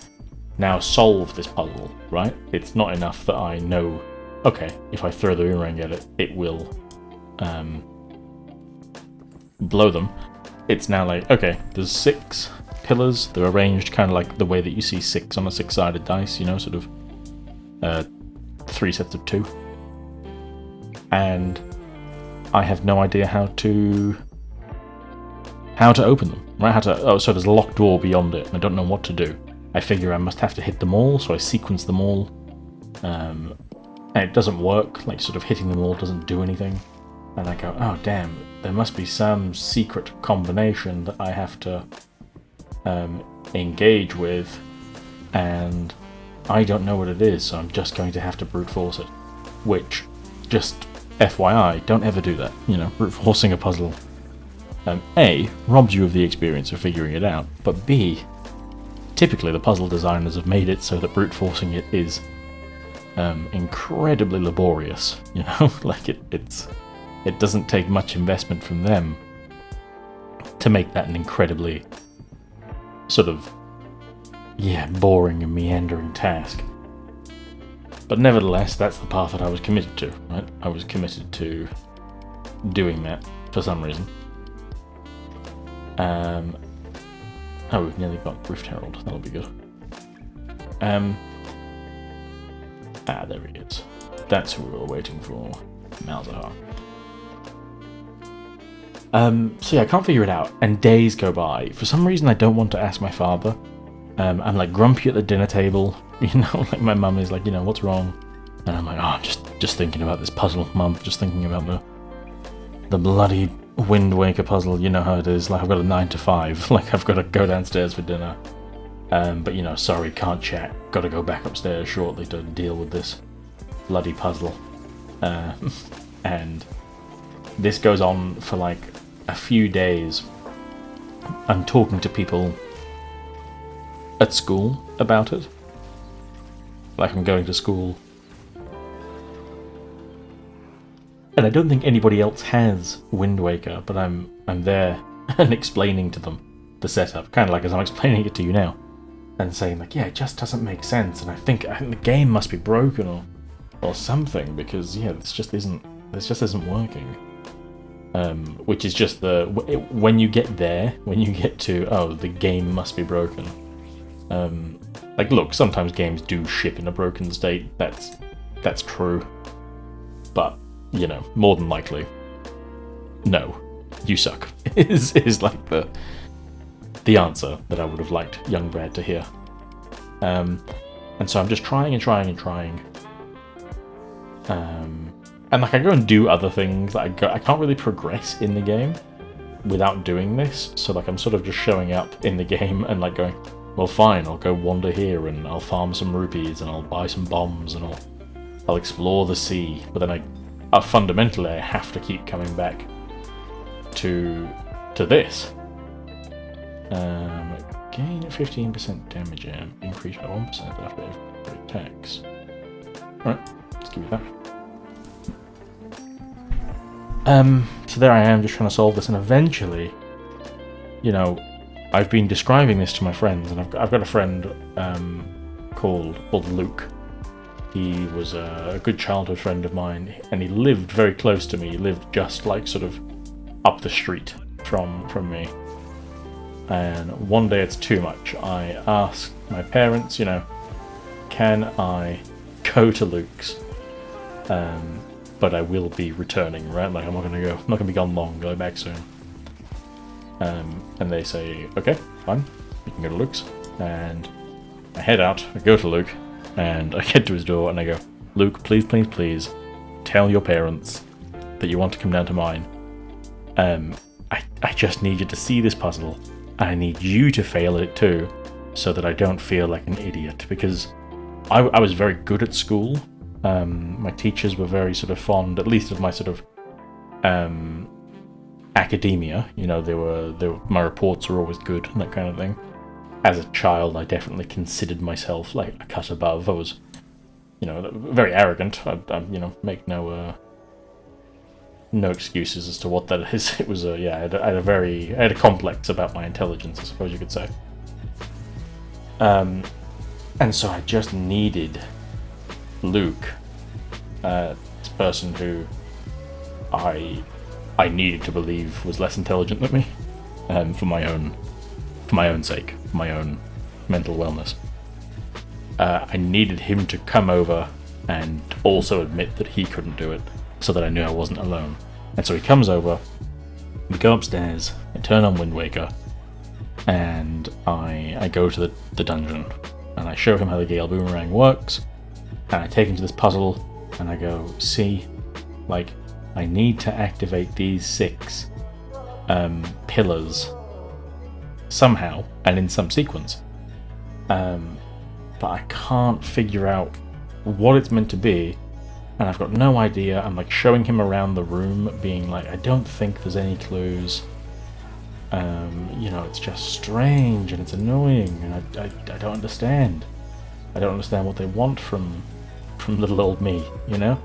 now solve this puzzle, right? It's not enough that I know, okay, if I throw the boomerang at it, it will blow them. It's now like, okay, there's 6 pillars. They're arranged kind of like the way that you see 6 on a 6-sided dice, sort of 3 sets of 2. And I have no idea how to open them, right? So there's a locked door beyond it, and I don't know what to do. I figure I must have to hit them all, so I sequence them all, and it doesn't work. Like, sort of hitting them all doesn't do anything, and I go, oh damn, there must be some secret combination that I have to engage with, and I don't know what it is, so I'm just going to have to brute force it. Which, just FYI, don't ever do that. Brute forcing a puzzle, A, robs you of the experience of figuring it out, but B, typically the puzzle designers have made it so that brute forcing it is incredibly laborious. Like it doesn't take much investment from them to make that an incredibly sort of boring and meandering task. But nevertheless, that's the path that I was committed to, right? I was committed to doing that for some reason. Oh, we've nearly got Rift Herald. That'll be good. There he is. That's who we were waiting for. Malzahar. I can't figure it out, and days go by. For some reason, I don't want to ask my father. I'm like grumpy at the dinner table, like my mum is like, what's wrong? And I'm like, oh, I'm just thinking about this puzzle, mum, just thinking about the bloody Wind Waker puzzle. You know how it is, like I've got a 9 to 5, like I've got to go downstairs for dinner. But sorry, can't chat, got to go back upstairs shortly to deal with this bloody puzzle. And this goes on for like a few days. I'm talking to people at school about it. Like I'm going to school. And I don't think anybody else has Wind Waker, but I'm there and explaining to them the setup, kind of like as I'm explaining it to you now, and saying like, yeah, it just doesn't make sense, and I think the game must be broken or something, because this just isn't working. Which is just when you get to, oh, the game must be broken. Like, look, sometimes games do ship in a broken state. That's true. But more than likely, no, you suck. is like the answer that I would have liked young Brad to hear. And so I'm just trying and trying and trying. And like I go and do other things. I can't really progress in the game without doing this. So like I'm sort of just showing up in the game and like going, well, fine, I'll go wander here and I'll farm some rupees and I'll buy some bombs and I'll explore the sea. But then fundamentally I have to keep coming back to this. Gain 15% damage and increase by 1% after every attacks. Alright, let's give you that. So there I am, just trying to solve this, and eventually, you know, I've been describing this to my friends, and I've got a friend called Luke. He was a good childhood friend of mine, and he lived very close to me. He lived just like sort of up the street from me. And one day it's too much. I asked my parents, you know, can I go to Luke's? But I will be returning, right? Like I'm not gonna be gone long, go back soon. And they say, okay, fine, you can go to Luke's. And I head out, I go to Luke, and I get to his door and I go, Luke, please, please, please, tell your parents that you want to come down to mine. I just need you to see this puzzle. I need you to fail at it too, so that I don't feel like an idiot, because I was very good at school. My teachers were very sort of fond, at least of my sort of academia. You know, they were my reports were always good and that kind of thing. As a child, I definitely considered myself like a cut above. I was, you know, very arrogant. I you know, make no excuses as to what that is. It was I had a complex about my intelligence, I suppose you could say. And so I just needed Luke, this person who I needed to believe was less intelligent than me, for my own sake, for my own mental wellness. I needed him to come over and also admit that he couldn't do it, so that I knew I wasn't alone. And so he comes over, we go upstairs, I turn on Wind Waker, and I go to the dungeon, and I show him how the Gale Boomerang works, and I take him to this puzzle, and I go, see, like, I need to activate these 6 pillars somehow, and in some sequence. But I can't figure out what it's meant to be, and I've got no idea. I'm like showing him around the room, being like, I don't think there's any clues. You know, it's just strange and it's annoying, and I don't understand. I don't understand what they want from little old me, you know?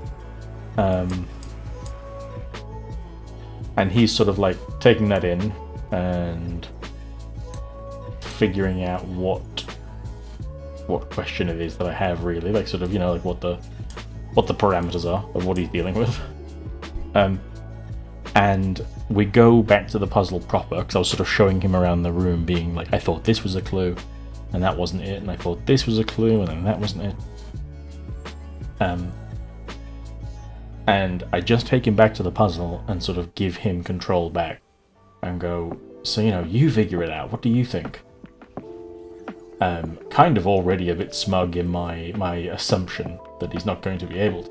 And he's sort of like taking that in and figuring out what question it is that I have, really, like sort of, you know, like what the parameters are of what he's dealing with. And we go back to the puzzle proper, because I was sort of showing him around the room, being like, I thought this was a clue, and that wasn't it, and I thought this was a clue, and then that wasn't it. And I just take him back to the puzzle and sort of give him control back and go, so, you know, you figure it out, what do you think? Kind of already a bit smug in my assumption that he's not going to be able to.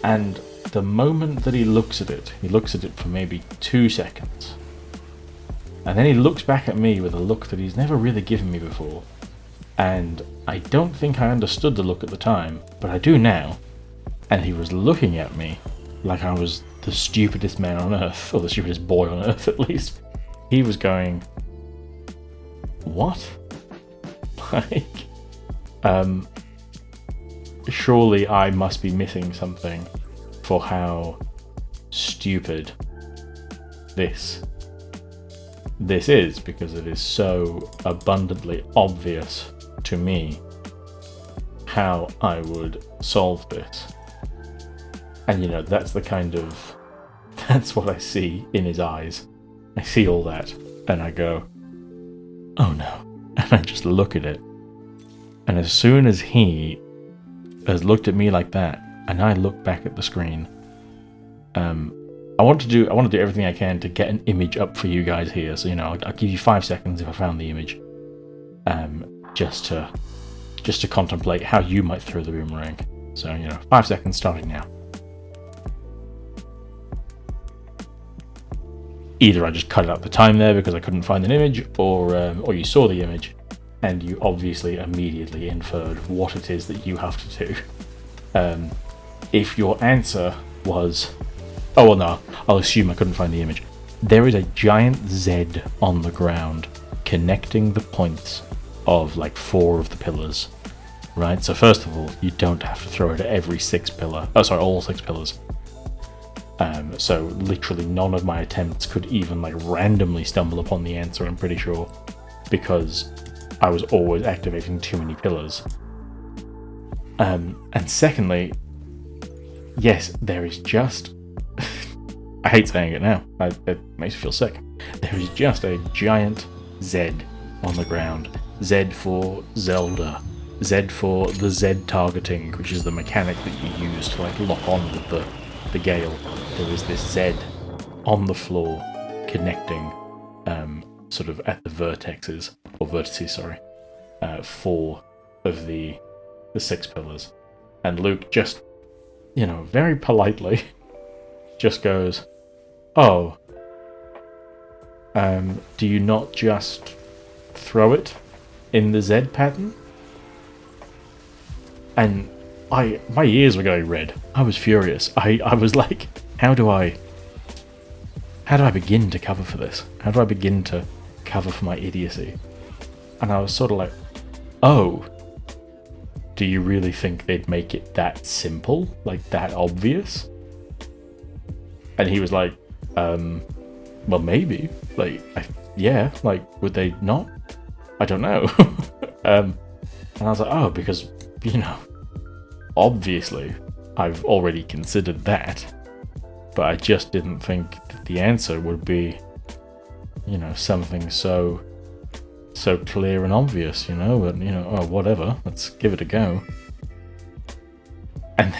And the moment that he looks at it for maybe 2 seconds. And then he looks back at me with a look that he's never really given me before. And I don't think I understood the look at the time, but I do now. And he was looking at me like I was the stupidest man on earth, or the stupidest boy on earth at least. He was going, what? Like, surely I must be missing something for how stupid this is, because it is so abundantly obvious to me how I would solve this. And you know, that's what I see in his eyes. I see all that and I go, oh no. And I just look at it. And as soon as he has looked at me like that, and I look back at the screen, I want to do everything I can to get an image up for you guys here. So, you know, I'll give you 5 seconds if I found the image, just to contemplate how you might throw the boomerang. So, you know, 5 seconds starting now. Either I just cut out the time there because I couldn't find an image, or you saw the image and you obviously immediately inferred what it is that you have to do. If your answer was, oh well, no, I'll assume I couldn't find the image. There is a giant Z on the ground connecting the points of like 4 of the pillars, right? So first of all, you don't have to throw it at every 6 pillar. Oh, sorry, all 6 pillars. So literally none of my attempts could even like randomly stumble upon the answer, I'm pretty sure, because I was always activating too many pillars. And secondly, yes, there is just... I hate saying it now, it makes me feel sick. There is just a giant Z on the ground. Z for Zelda. Z for the Z targeting, which is the mechanic that you use to like lock on with the Gale. There is this Z on the floor connecting sort of at the vertices, sorry, 4 of the 6 pillars. And Luke just, very politely just goes, oh, do you not just throw it in the Z pattern? And my ears were going red. I was furious. I was like, how do I begin to cover for this? How do I begin to cover for my idiocy? And I was sort of like, oh, do you really think they'd make it that simple? Like that obvious? And he was like, well, maybe. Like, yeah, like, would they not? I don't know. And I was like, oh, because, obviously, I've already considered that, but I just didn't think that the answer would be, something so clear and obvious, but, oh, whatever, let's give it a go. And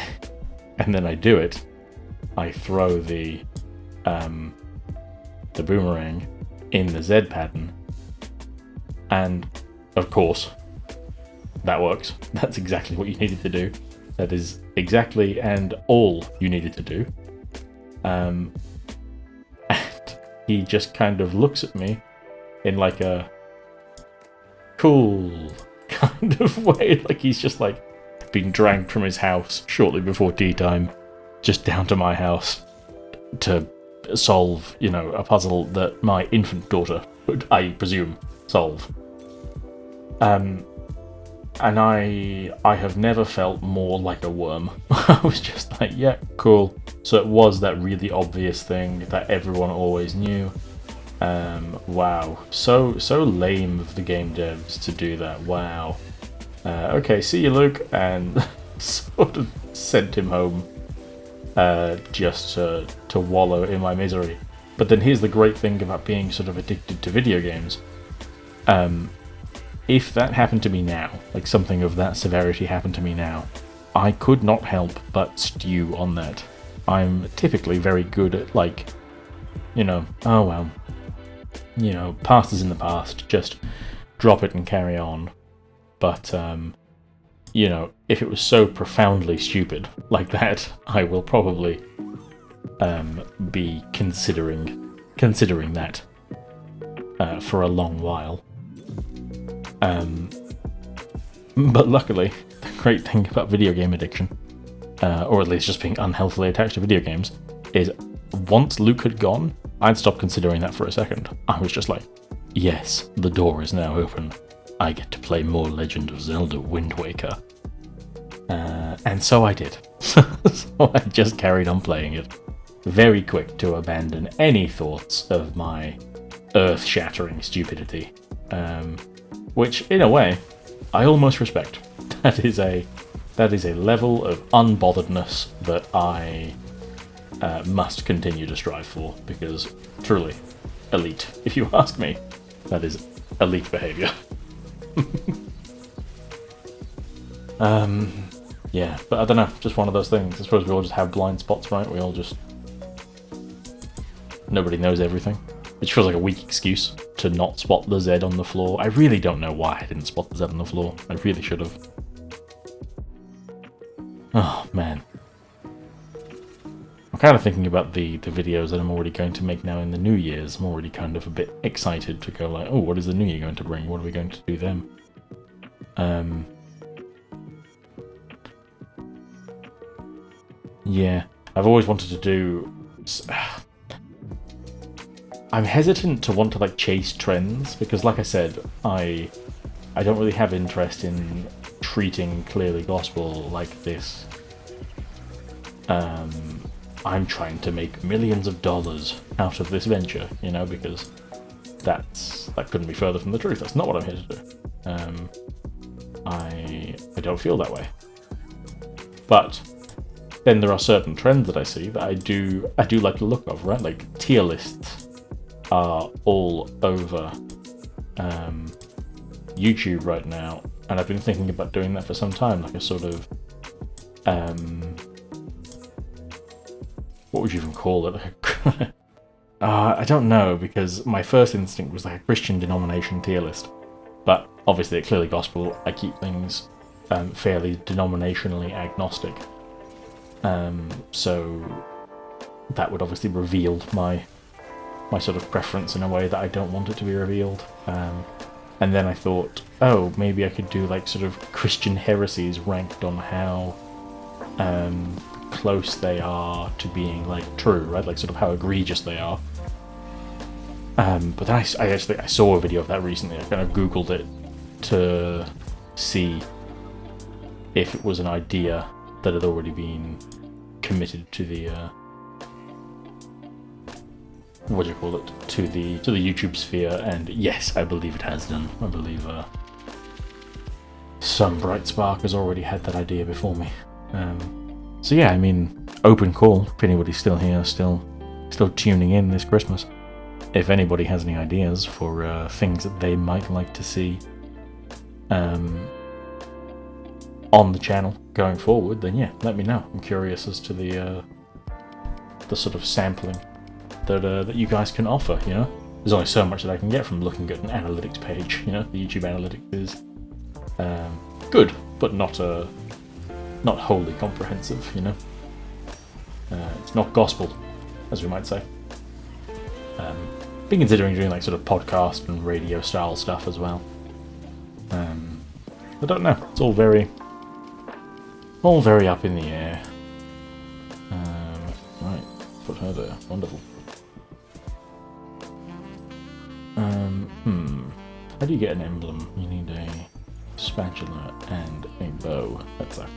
then I do it. I throw the boomerang in the Z pattern, and, of course, that works. That's exactly what you needed to do. That is exactly and all you needed to do. And he just kind of looks at me in like a cool kind of way, like he's just like been dragged from his house shortly before tea time, just down to my house to solve, a puzzle that my infant daughter would, I presume, solve. And I have never felt more like a worm. I was just like, yeah, cool. So it was that really obvious thing that everyone always knew. Wow. So lame of the game devs to do that. Wow. Okay, see you, Luke. And sort of sent him home just to wallow in my misery. But then here's the great thing about being sort of addicted to video games. If that happened to me now, like something of that severity happened to me now, I could not help but stew on that. I'm typically very good at like, oh well, past is in the past, just drop it and carry on. But, if it was so profoundly stupid like that, I will probably be considering that for a long while. But luckily, the great thing about video game addiction, or at least just being unhealthily attached to video games, is once Luke had gone, I'd stopped considering that for a second. I was just like, yes, the door is now open. I get to play more Legend of Zelda Wind Waker. And so I did. So I just carried on playing it. Very quick to abandon any thoughts of my earth-shattering stupidity. Which, in a way, I almost respect. That is a level of unbotheredness that I must continue to strive for, because truly, elite, if you ask me. That is elite behaviour. Yeah, but I don't know, just one of those things. I suppose we all just have blind spots, right? We all just... Nobody knows everything. Which feels like a weak excuse to not spot the Z on the floor. I really don't know why I didn't spot the Z on the floor. I really should have. Oh, man. I'm kind of thinking about the videos that I'm already going to make now in the New Year's. I'm already kind of a bit excited to go like, oh, what is the New Year going to bring? What are we going to do then? Yeah, I've always wanted to do... I'm hesitant to want to like chase trends because, like I said, I don't really have interest in treating Clearly Gospel like this. I'm trying to make millions of dollars out of this venture, you know, because that couldn't be further from the truth. That's not what I'm here to do. I don't feel that way. But then there are certain trends that I see that I do like the look of, right? Like tier lists are all over YouTube right now, and I've been thinking about doing that for some time, like a sort of what would you even call it? I don't know, because my first instinct was like a Christian denomination tier list, but obviously at Clearly Gospel I keep things fairly denominationally agnostic, so that would obviously reveal my sort of preference in a way that I don't want it to be revealed. And then I thought, oh, maybe I could do like sort of Christian heresies ranked on how close they are to being like true, right? Like sort of how egregious they are. But then I saw a video of that recently. I kind of Googled it to see if it was an idea that had already been committed to the what do you call it, to the YouTube sphere, and yes, I believe it has done. I believe some bright spark has already had that idea before me. So yeah, I mean, open call if anybody's still here, still tuning in this Christmas. If anybody has any ideas for things that they might like to see on the channel going forward, then yeah, let me know. I'm curious as to the sort of sampling that you guys can offer, you know? There's only so much that I can get from looking at an analytics page, you know? The YouTube analytics is good, but not wholly comprehensive, you know? It's not gospel, as we might say. Been considering doing like sort of podcast and radio style stuff as well. I don't know, it's all very up in the air. Right, put her there, wonderful. How do you get an emblem? You need a spatula and a bow. That's a...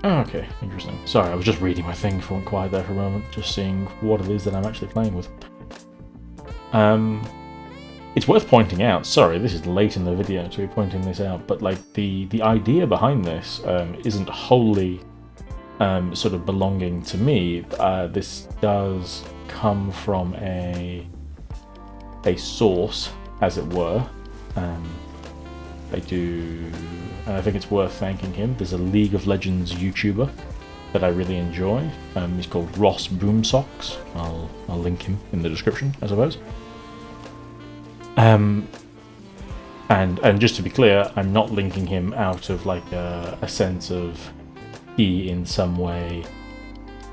Okay, interesting. Sorry, I was just reading my thing if I went quiet there for a moment, just seeing what it is that I'm actually playing with. It's worth pointing out, sorry, this is late in the video to be pointing this out, but like the idea behind this isn't wholly sort of belonging to me. This does come from a source, as it were. I do, and I think it's worth thanking him. There's a League of Legends YouTuber that I really enjoy. He's called Ross Boomsocks. I'll link him in the description, I suppose. And just to be clear, I'm not linking him out of like a sense of he in some way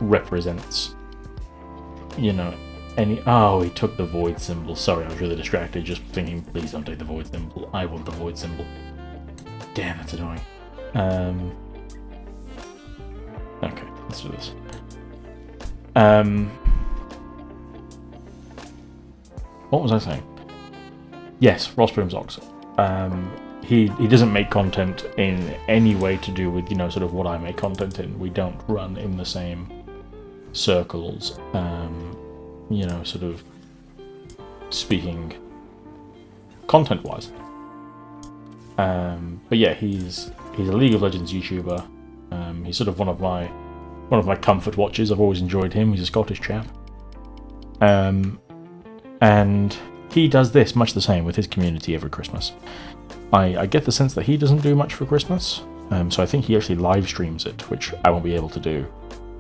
represents, you know, any... Oh, he took the void symbol. Sorry, I was really distracted, just thinking, please don't take the void symbol. I want the void symbol. Damn, that's annoying. Okay, let's do this. What was I saying? Yes, Ross Boomsocks. He doesn't make content in any way to do with, you know, sort of what I make content in. We don't run in the same circles, you know, sort of speaking content-wise. But yeah, he's a League of Legends YouTuber. He's sort of one of my comfort watches. I've always enjoyed him. He's a Scottish chap. And he does this much the same with his community every Christmas. I get the sense that he doesn't do much for Christmas, so I think he actually live streams it, which I won't be able to do.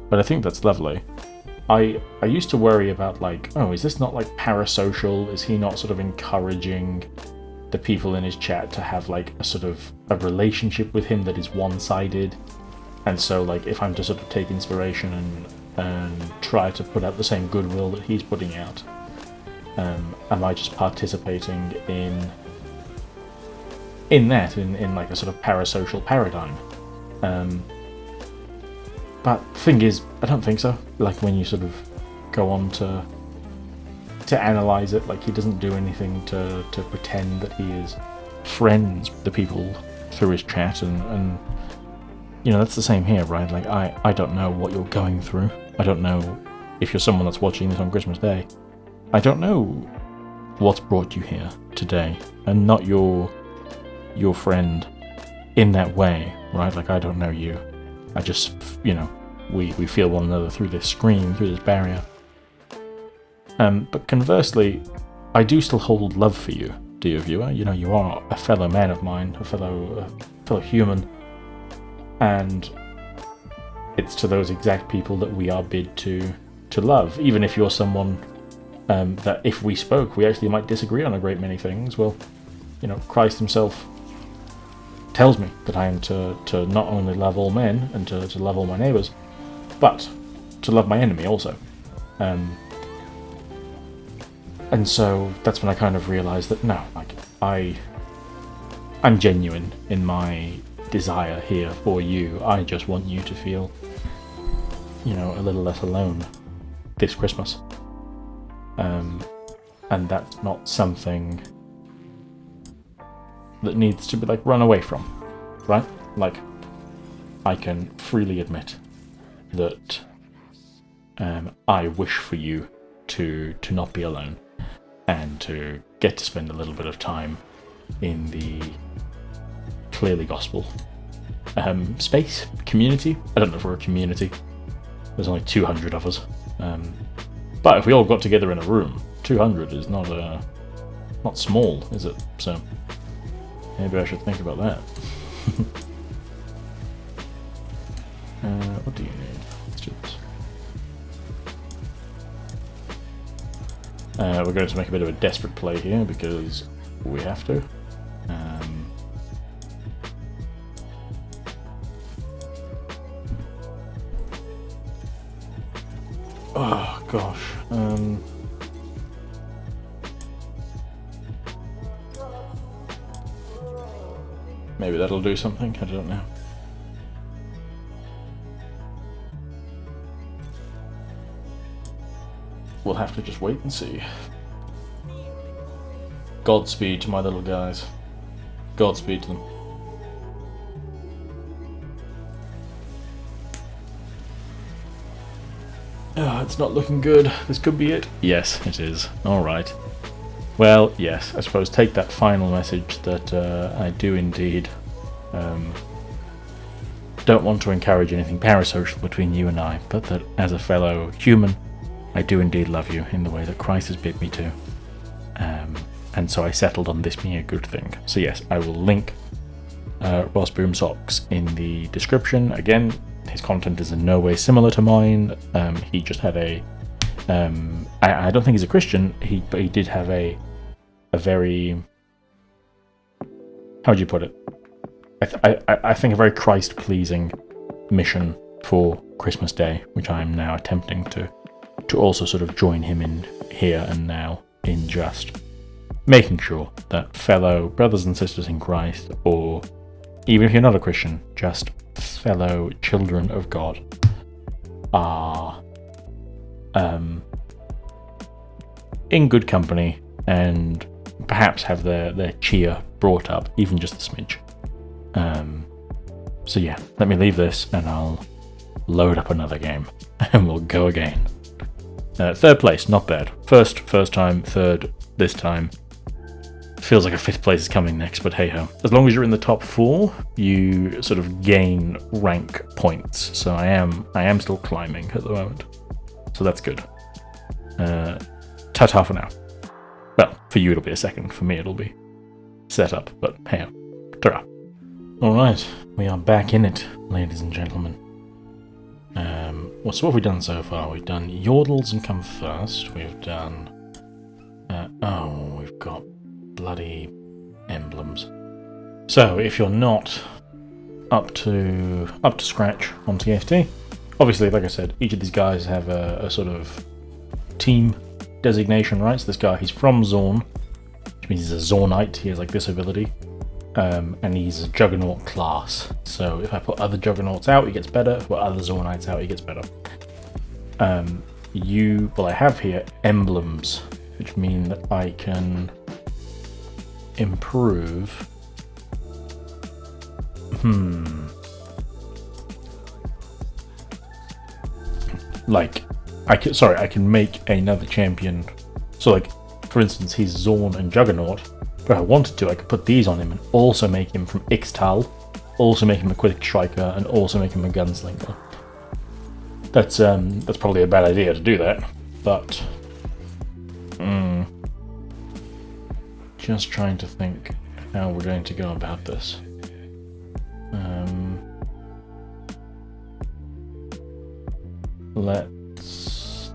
But I think that's lovely. I used to worry about like, oh, is this not like parasocial? Is he not sort of encouraging the people in his chat to have like a sort of a relationship with him that is one-sided? And so like if I'm to sort of take inspiration and try to put out the same goodwill that he's putting out? Am I just participating in that, in like a sort of parasocial paradigm? But the thing is, I don't think so. Like, when you sort of go on to analyze it, like, he doesn't do anything to pretend that he is friends with the people through his chat, and you know, that's the same here, right? Like, I don't know what you're going through. I don't know if you're someone that's watching this on Christmas Day. I don't know what's brought you here today, and not your friend in that way, right? Like, I don't know you. I just, you know, we feel one another through this screen, through this barrier. But conversely, I do still hold love for you, dear viewer. You know, you are a fellow man of mine, a fellow human, and it's to those exact people that we are bid to love. Even if you're someone that, if we spoke, we actually might disagree on a great many things. Well, you know, Christ himself tells me that I am to not only love all men and to love all my neighbours, but to love my enemy also. And so that's when I kind of realised that no, like, I'm genuine in my desire here for you. I just want you to feel, you know, a little less alone this Christmas. And that's not something that needs to be, like, run away from, right? Like, I can freely admit that I wish for you to not be alone, and to get to spend a little bit of time in the clearly gospel space, community. I don't know if we're a community. There's only 200 of us. But if we all got together in a room, 200 is not small, is it? So maybe I should think about that. What do you need? Let's do this. We're going to make a bit of a desperate play here because we have to. Oh gosh. Maybe that'll do something. I don't know. We'll have to just wait and see. Godspeed to my little guys. Godspeed to them. Oh, it's not looking good. This could be it. Yes, it is. Alright. Well, yes, I suppose take that final message that I do indeed don't want to encourage anything parasocial between you and I, but that as a fellow human, I do indeed love you in the way that Christ has bid me to. And so I settled on this being a good thing. So yes, I will link Ross Boom Socks in the description. Again, his content is in no way similar to mine. He just had a... I don't think he's a Christian, but he did have a very... How would you put it? I think a very Christ-pleasing mission for Christmas Day, which I am now attempting to also sort of join him in here and now in just making sure that fellow brothers and sisters in Christ, or even if you're not a Christian, just fellow children of God, are in good company and perhaps have their cheer brought up even just a smidge. So yeah, let me leave this and I'll load up another game and we'll go again. Third place, not bad. First time, third this time. Feels like a fifth place is coming next, but hey ho. As long as you're in the top 4, you sort of gain rank points. So I am still climbing at the moment. So that's good. Ta-ta for now. Well, for you it'll be a second, for me it'll be set up, but hey ho. Ta-ra. Alright, we are back in it, ladies and gentlemen. So what have we done so far? We've done Yordles and Come First. We've done... we've got bloody emblems. So if you're not up to scratch on TFT, obviously, like I said, each of these guys have a sort of team designation, right? So this guy, he's from Zorn, which means he's a Zornite. He has like this ability, and he's a Juggernaut class. So if I put other Juggernauts out, he gets better. If I put other Zornites out, he gets better. I have here emblems, which mean that I can improve. Like, I can make another champion. So, like, for instance, he's Zorn and Juggernaut. But if I wanted to, I could put these on him and also make him from Ixtal, also make him a quick striker, and also make him a gunslinger. That's probably a bad idea to do that, but just trying to think how we're going to go about this.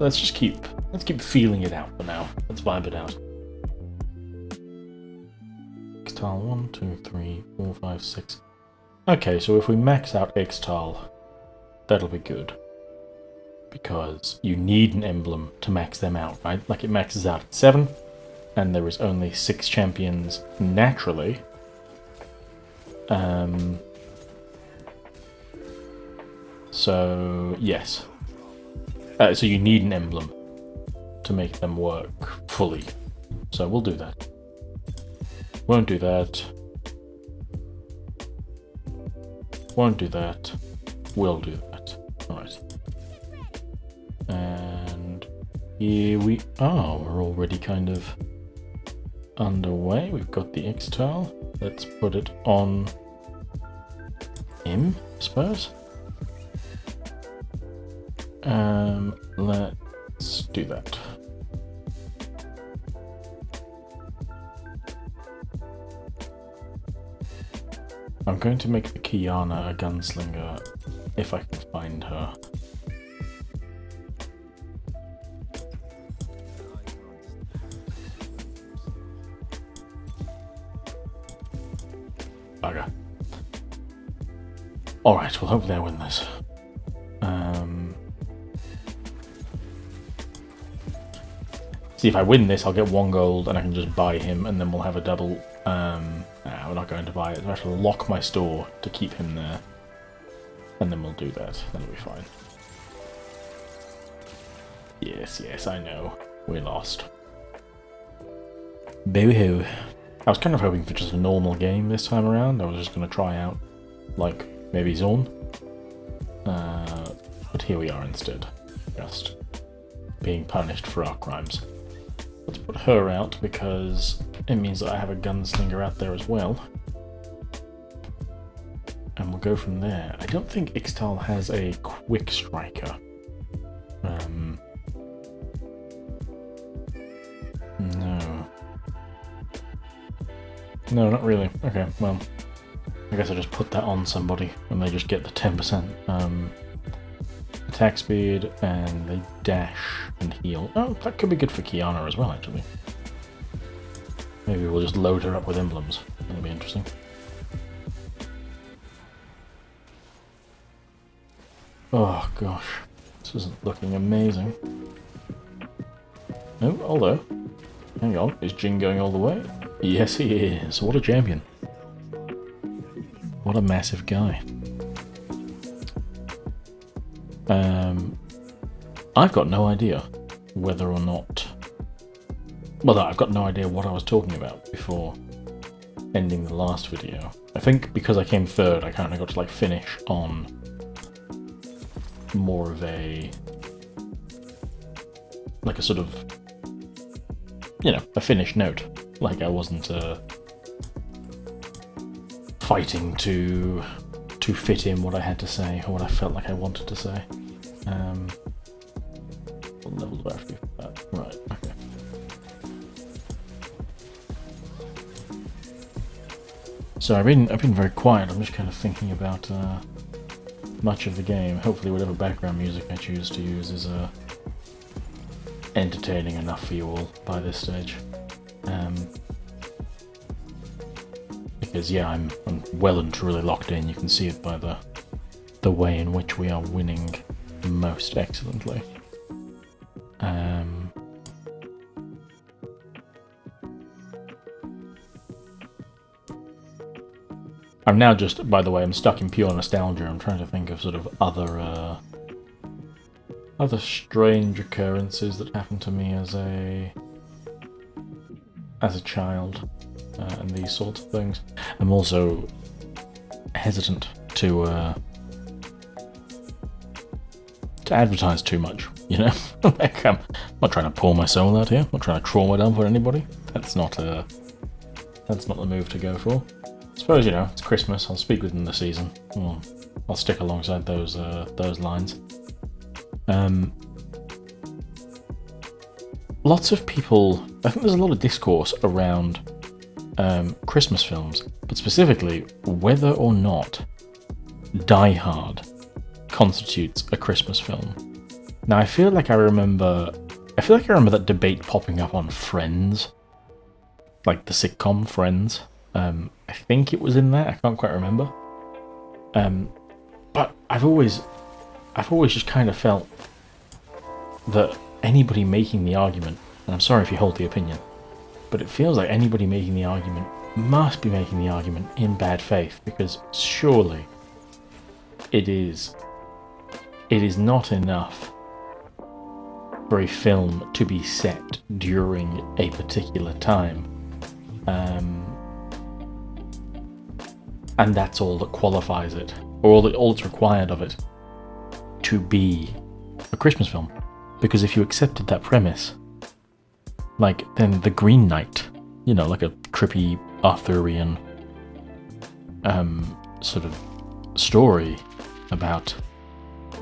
Let's keep feeling it out for now. Let's vibe it out. Ixtal 1, 2, 3, 4, 5, 6. Okay, so if we max out Ixtal, that'll be good. Because you need an emblem to max them out, right? Like, it maxes out at 7, and there is only 6 champions naturally. So, yes. So you need an emblem to make them work fully. So we'll do that. Won't do that. Won't do that. Will do that. Alright. And here we are. We're already kind of underway. We've got the Ixtal. Let's put it on him, I suppose. Let's do that. I'm going to make the Kiana a gunslinger if I can find her. Bugger. Alright, well hopefully I win this. See, if I win this, I'll get 1 gold and I can just buy him, and then we'll have a double. We're not going to buy it. I have to lock my store to keep him there. And then we'll do that. That'll be fine. Yes, I know. We lost. Boo-hoo. I was kind of hoping for just a normal game this time around. I was just going to try out, like, maybe Zorn. But here we are instead. Just being punished for our crimes. Let's put her out because it means that I have a gunslinger out there as well. And we'll go from there. I don't think Ixtal has a quick striker. No. No, not really. Okay, well, I guess I'll just put that on somebody and they just get the 10% attack speed, and they dash and heal. Oh, that could be good for Kiana as well, actually. Maybe we'll just load her up with emblems. That'll be interesting. Oh gosh, this isn't looking amazing. Oh, although, hang on, is Jin going all the way? Yes, he is. What a champion. What a massive guy. I've got no idea whether or not... Well, I've got no idea what I was talking about before ending the last video. I think because I came third, I kind of got to like finish on more of a... like a sort of... you know, a finished note. Like I wasn't fighting to fit in what I had to say or what I felt like I wanted to say. What level do I have to be for that? Right, okay. So I've been very quiet. I'm just kind of thinking about much of the game. Hopefully whatever background music I choose to use is entertaining enough for you all by this stage. Because yeah, I'm well and truly locked in. You can see it by the way in which we are winning most excellently. I'm now just, by the way, I'm stuck in pure nostalgia. I'm trying to think of sort of other strange occurrences that happened to me as a child, and these sorts of things. I'm also hesitant to advertise too much, you know? Like, I'm not trying to pour my soul out here. I'm not trying to trauma dump for anybody. That's not the move to go for. I suppose, you know, it's Christmas. I'll speak within the season. I'll stick alongside those lines. Lots of people. I think there's a lot of discourse around Christmas films, but specifically whether or not Die Hard constitutes a Christmas film. Now, I feel like I remember that debate popping up on Friends, like the sitcom Friends. I think it was in there. I can't quite remember. But I've always just kind of felt that anybody making the argument, and I'm sorry if you hold the opinion, but it feels like anybody making the argument must be making the argument in bad faith, because surely it is not enough for a film to be set during a particular time. And that's all that qualifies it, or all that's required of it to be a Christmas film. Because if you accepted that premise, like, then The Green Knight, you know, like a trippy Arthurian sort of story about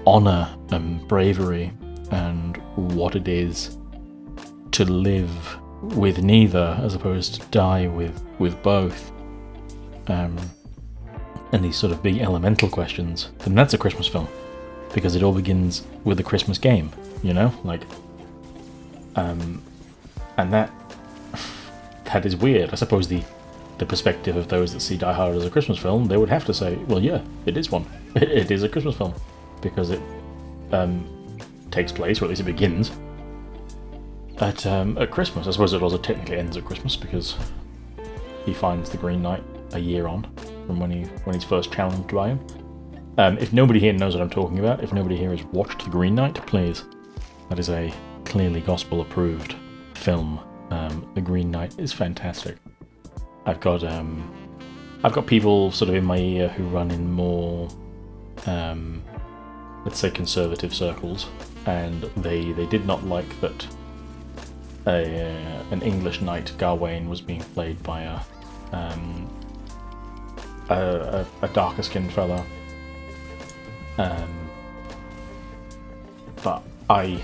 honor and bravery and what it is to live with neither as opposed to die with both, and these sort of big elemental questions, then that's a Christmas film, because it all begins with a Christmas game, you know, like, and that is weird. I suppose the perspective of those that see Die Hard as a Christmas film, they would have to say, well, yeah, it is one. It is a Christmas film, because it takes place, or at least it begins, at Christmas. I suppose it also technically ends at Christmas, because he finds the Green Knight a year on from when he's first challenged by him. If nobody here knows what I'm talking about, if nobody here has watched The Green Knight, please. That is a clearly gospel-approved film. The Green Knight is fantastic. I've got people sort of in my ear who run in more, let's say, conservative circles, and they did not like that an English knight, Gawain, was being played by a darker skinned fellow. But I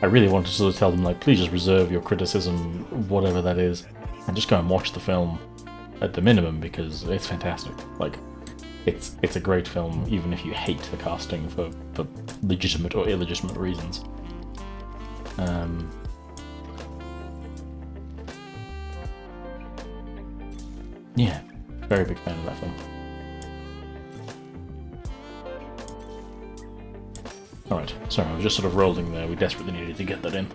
really wanted to sort of tell them, like, please just reserve your criticism, whatever that is, and just go and watch the film at the minimum, because it's fantastic. Like, it's a great film, even if you hate the casting for legitimate or illegitimate reasons. Yeah, very big fan of that film. Alright, sorry, I was just sort of rolling there. We desperately needed to get that in.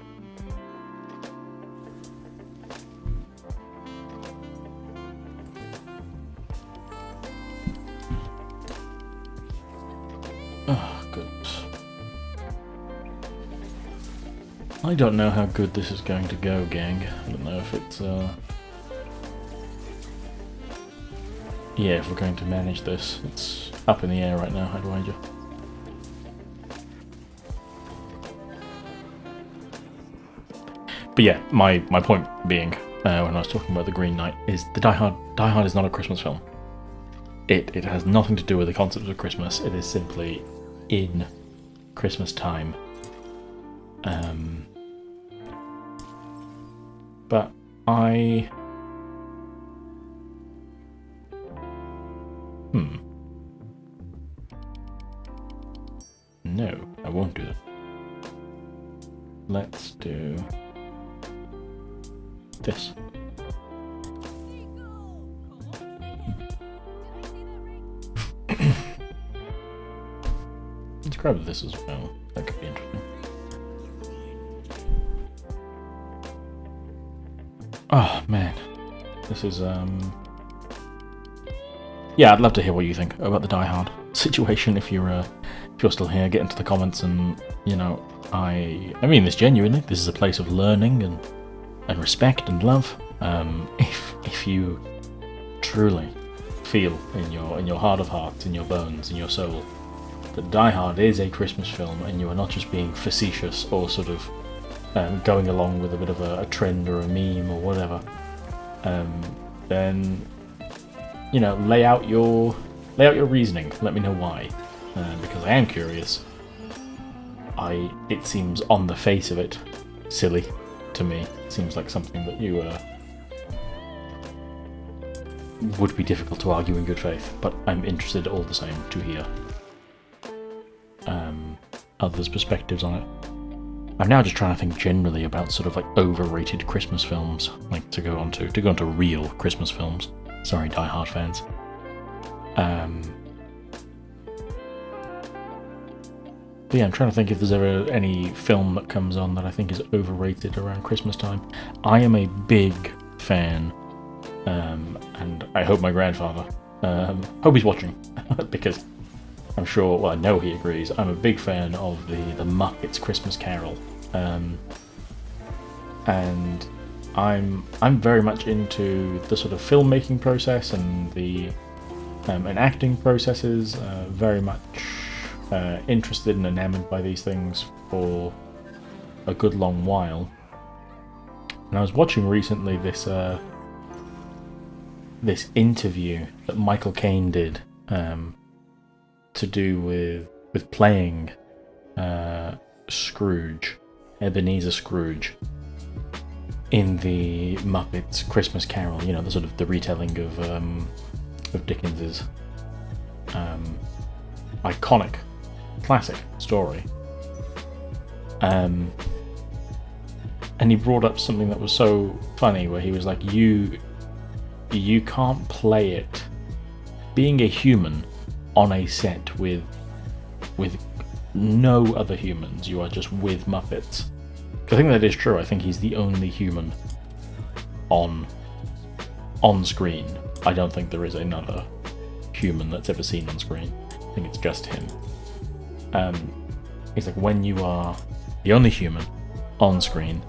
Oh, goodness. I don't know how good this is going to go, gang. I don't know if it's, yeah, if we're going to manage this. It's up in the air right now, I'd wager. But yeah, my point being, when I was talking about The Green Knight, is the Die Hard is not a Christmas film. It has nothing to do with the concept of Christmas. It is simply in Christmas time. But no, I won't do that. Let's do this. subscribe to this as well. That could be interesting. Oh man, this is yeah, I'd love to hear what you think about the Die Hard situation. If you're still here, get into the comments, and you know, I mean this genuinely. This is a place of learning and respect and love. If you truly feel in your heart of hearts, in your bones, in your soul, that Die Hard is a Christmas film, and you are not just being facetious or sort of going along with a bit of a trend or a meme or whatever, then you know, lay out your reasoning. Let me know why, because I am curious. It seems on the face of it silly to me. It seems like something that you would be difficult to argue in good faith, but I'm interested all the same to hear others' perspectives on it. I'm now just trying to think generally about sort of like overrated Christmas films, like to go on to real Christmas films. Sorry, Die Hard fans. But yeah, I'm trying to think if there's ever any film that comes on that I think is overrated around Christmas time. I am a big fan, and I hope my grandfather, hope he's watching, because I'm sure, well, I know he agrees. I'm a big fan of the Muppets Christmas Carol, and I'm very much into the sort of filmmaking process and the and acting processes. Very much interested and enamored by these things for a good long while. And I was watching recently this interview that Michael Caine did to do with playing Scrooge, Ebenezer Scrooge, in the Muppets Christmas Carol. You know, the sort of the retelling of Dickens's iconic, classic story. And he brought up something that was so funny, where he was like, you can't play it being a human on a set with no other humans. You are just with Muppets. I think that is true. I think he's the only human on screen. I don't think there is another human that's ever seen on screen. I think it's just him. He's like, when you are the only human on screen,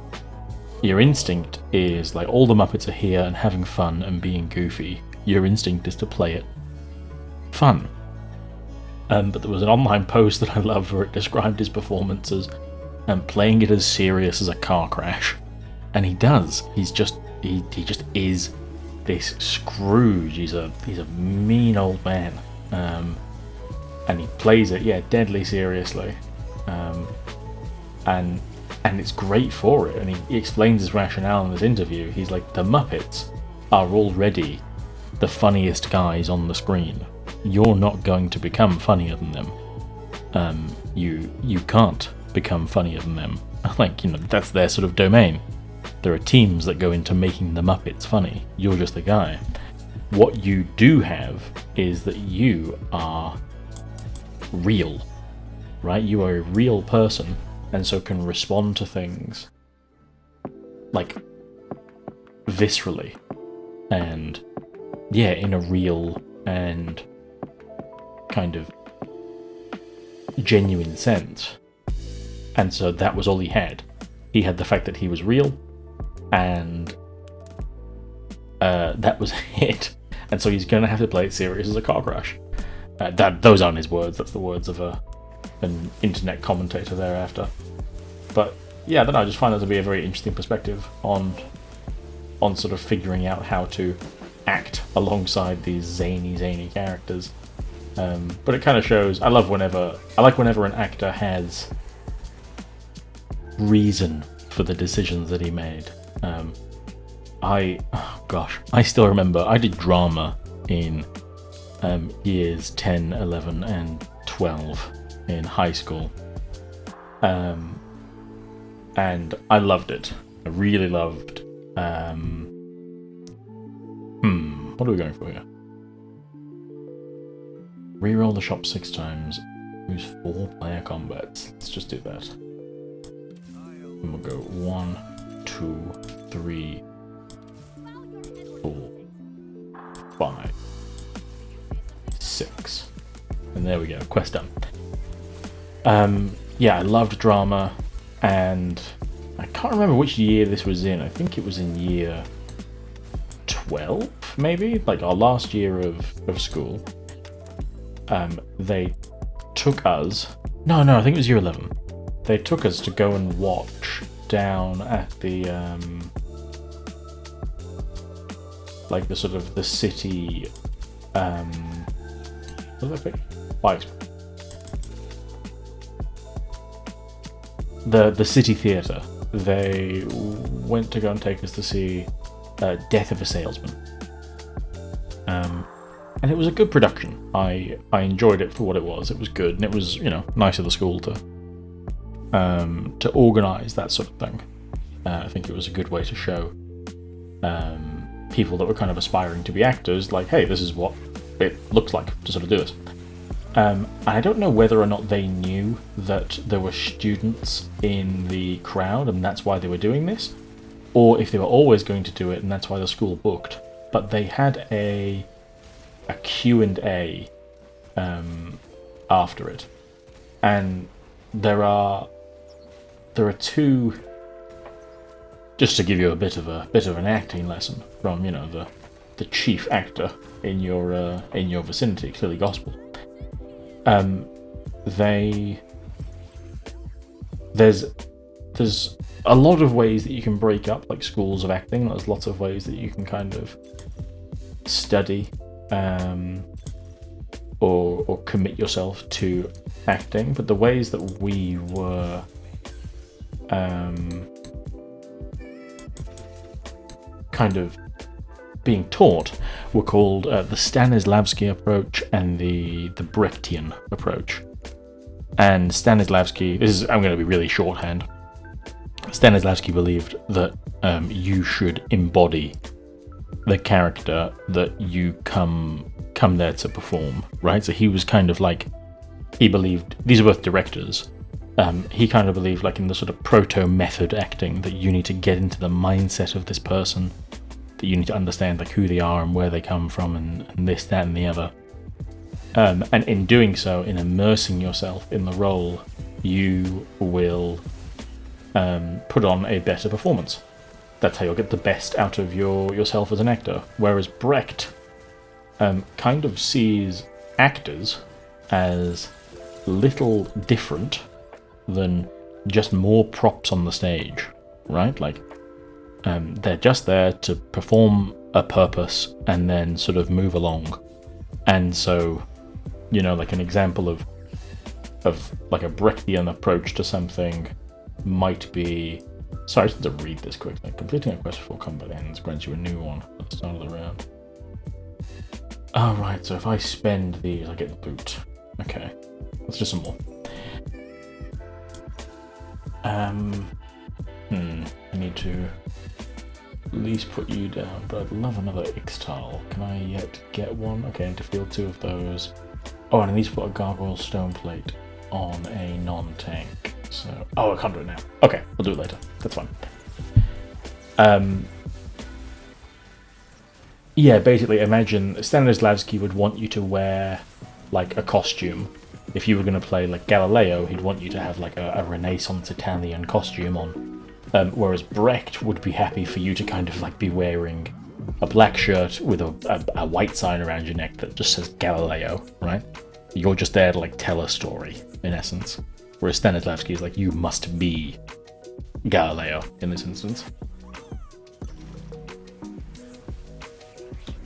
your instinct is like, all the Muppets are here and having fun and being goofy. Your instinct is to play it fun. But there was an online post that I loved where it described his performance as playing it as serious as a car crash, and he does. He just is this Scrooge. He's a mean old man, and he plays it deadly seriously, and it's great for it. And he explains his rationale in this interview. He's like, the Muppets are already the funniest guys on the screen. You're not going to become funnier than them. You can't become funnier than them. Like, you know, that's their sort of domain. There are teams that go into making the Muppets funny. You're just the guy. What you do have is that you are real, right? You are a real person, and so can respond to things like viscerally and in a real and kind of genuine sense. And so that was all he had. He had the fact that he was real, and that was it. And so he's going to have to play it serious as a car crash. Those aren't his words. That's the words of an internet commentator thereafter. But yeah, I don't know. I just find that to be a very interesting perspective on sort of figuring out how to act alongside these zany characters. But it kind of shows. I like whenever an actor has reason for the decisions that he made. I still remember I did drama in years 10, 11 and 12 in high school, and I loved it. I really loved what are we going for here? Reroll the shop 6 times. Use 4-player combats. Let's just do that. And we'll go 1, 2, 3, 4, 5, 6. And there we go, quest done. Yeah, I loved drama, and I can't remember which year this was in. I think it was in year 12, maybe? Like our last year of school. They took us... No, I think it was year 11. They took us to go and watch down at the... like the sort of the city... what did I pick? Bikes. The city theatre. They went to go and take us to see Death of a Salesman. And it was a good production. I enjoyed it for what it was. It was good, and it was, nice of the school to organise that sort of thing. I think it was a good way to show people that were kind of aspiring to be actors, like, hey, this is what it looks like to sort of do this. And I don't know whether or not they knew that there were students in the crowd and that's why they were doing this, or if they were always going to do it and that's why the school booked. But they had a Q&A after it, and there are two, just to give you a bit of an acting lesson from the chief actor in your vicinity, clearly gospel. There's a lot of ways that you can break up like schools of acting. There's lots of ways that you can kind of study or commit yourself to acting, but the ways that we were kind of being taught were called the Stanislavski approach and the Brechtian approach. And Stanislavski, I'm going to be really shorthand. Stanislavski believed that you should embody the character that you come there to perform, right? So he was kind of like, he believed, these are both directors, he kind of believed like in the sort of proto-method acting that you need to get into the mindset of this person, that you need to understand like who they are and where they come from and this, that and the other. And in doing so, in immersing yourself in the role, you will put on a better performance. That's how you'll get the best out of yourself as an actor. Whereas Brecht kind of sees actors as little different than just more props on the stage, right? Like, they're just there to perform a purpose and then sort of move along. And so, like an example of like a Brechtian approach to something might be... Sorry, I just had to read this quickly. Completing a quest before combat ends grants you a new one at the start of the round. Oh, right, so if I spend these, I get the boot. Okay, let's do some more. I need to at least put you down, but I'd love another Ixtal. Can I yet get one? Okay, I need to field 2 of those. Oh, and I need to put a gargoyle stone plate on a non-tank. So, I can't do it now. Okay, we'll do it later. That's fine. Yeah, basically, imagine Stanislavski would want you to wear like a costume. If you were going to play like Galileo, he'd want you to have like a Renaissance Italian costume on. Whereas Brecht would be happy for you to kind of like be wearing a black shirt with a white sign around your neck that just says Galileo, right? You're just there to like tell a story, in essence. Whereas Stanislavski is like, you must be Galileo in this instance.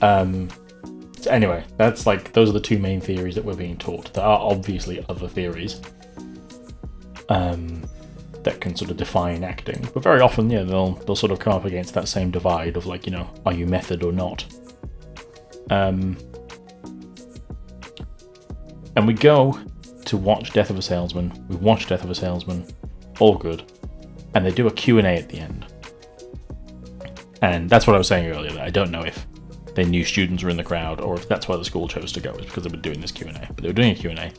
So anyway, that's like, those are the two main theories that we're being taught. There are obviously other theories that can sort of define acting, but very often, yeah, they'll sort of come up against that same divide of like, are you method or not? And we go to watch Death of a Salesman. We watch Death of a Salesman, all good, and they do a Q&A at the end. And that's what I was saying earlier, that I don't know if they knew students were in the crowd or if that's why the school chose to go, is because they were doing this Q&A. But they were doing a Q&A.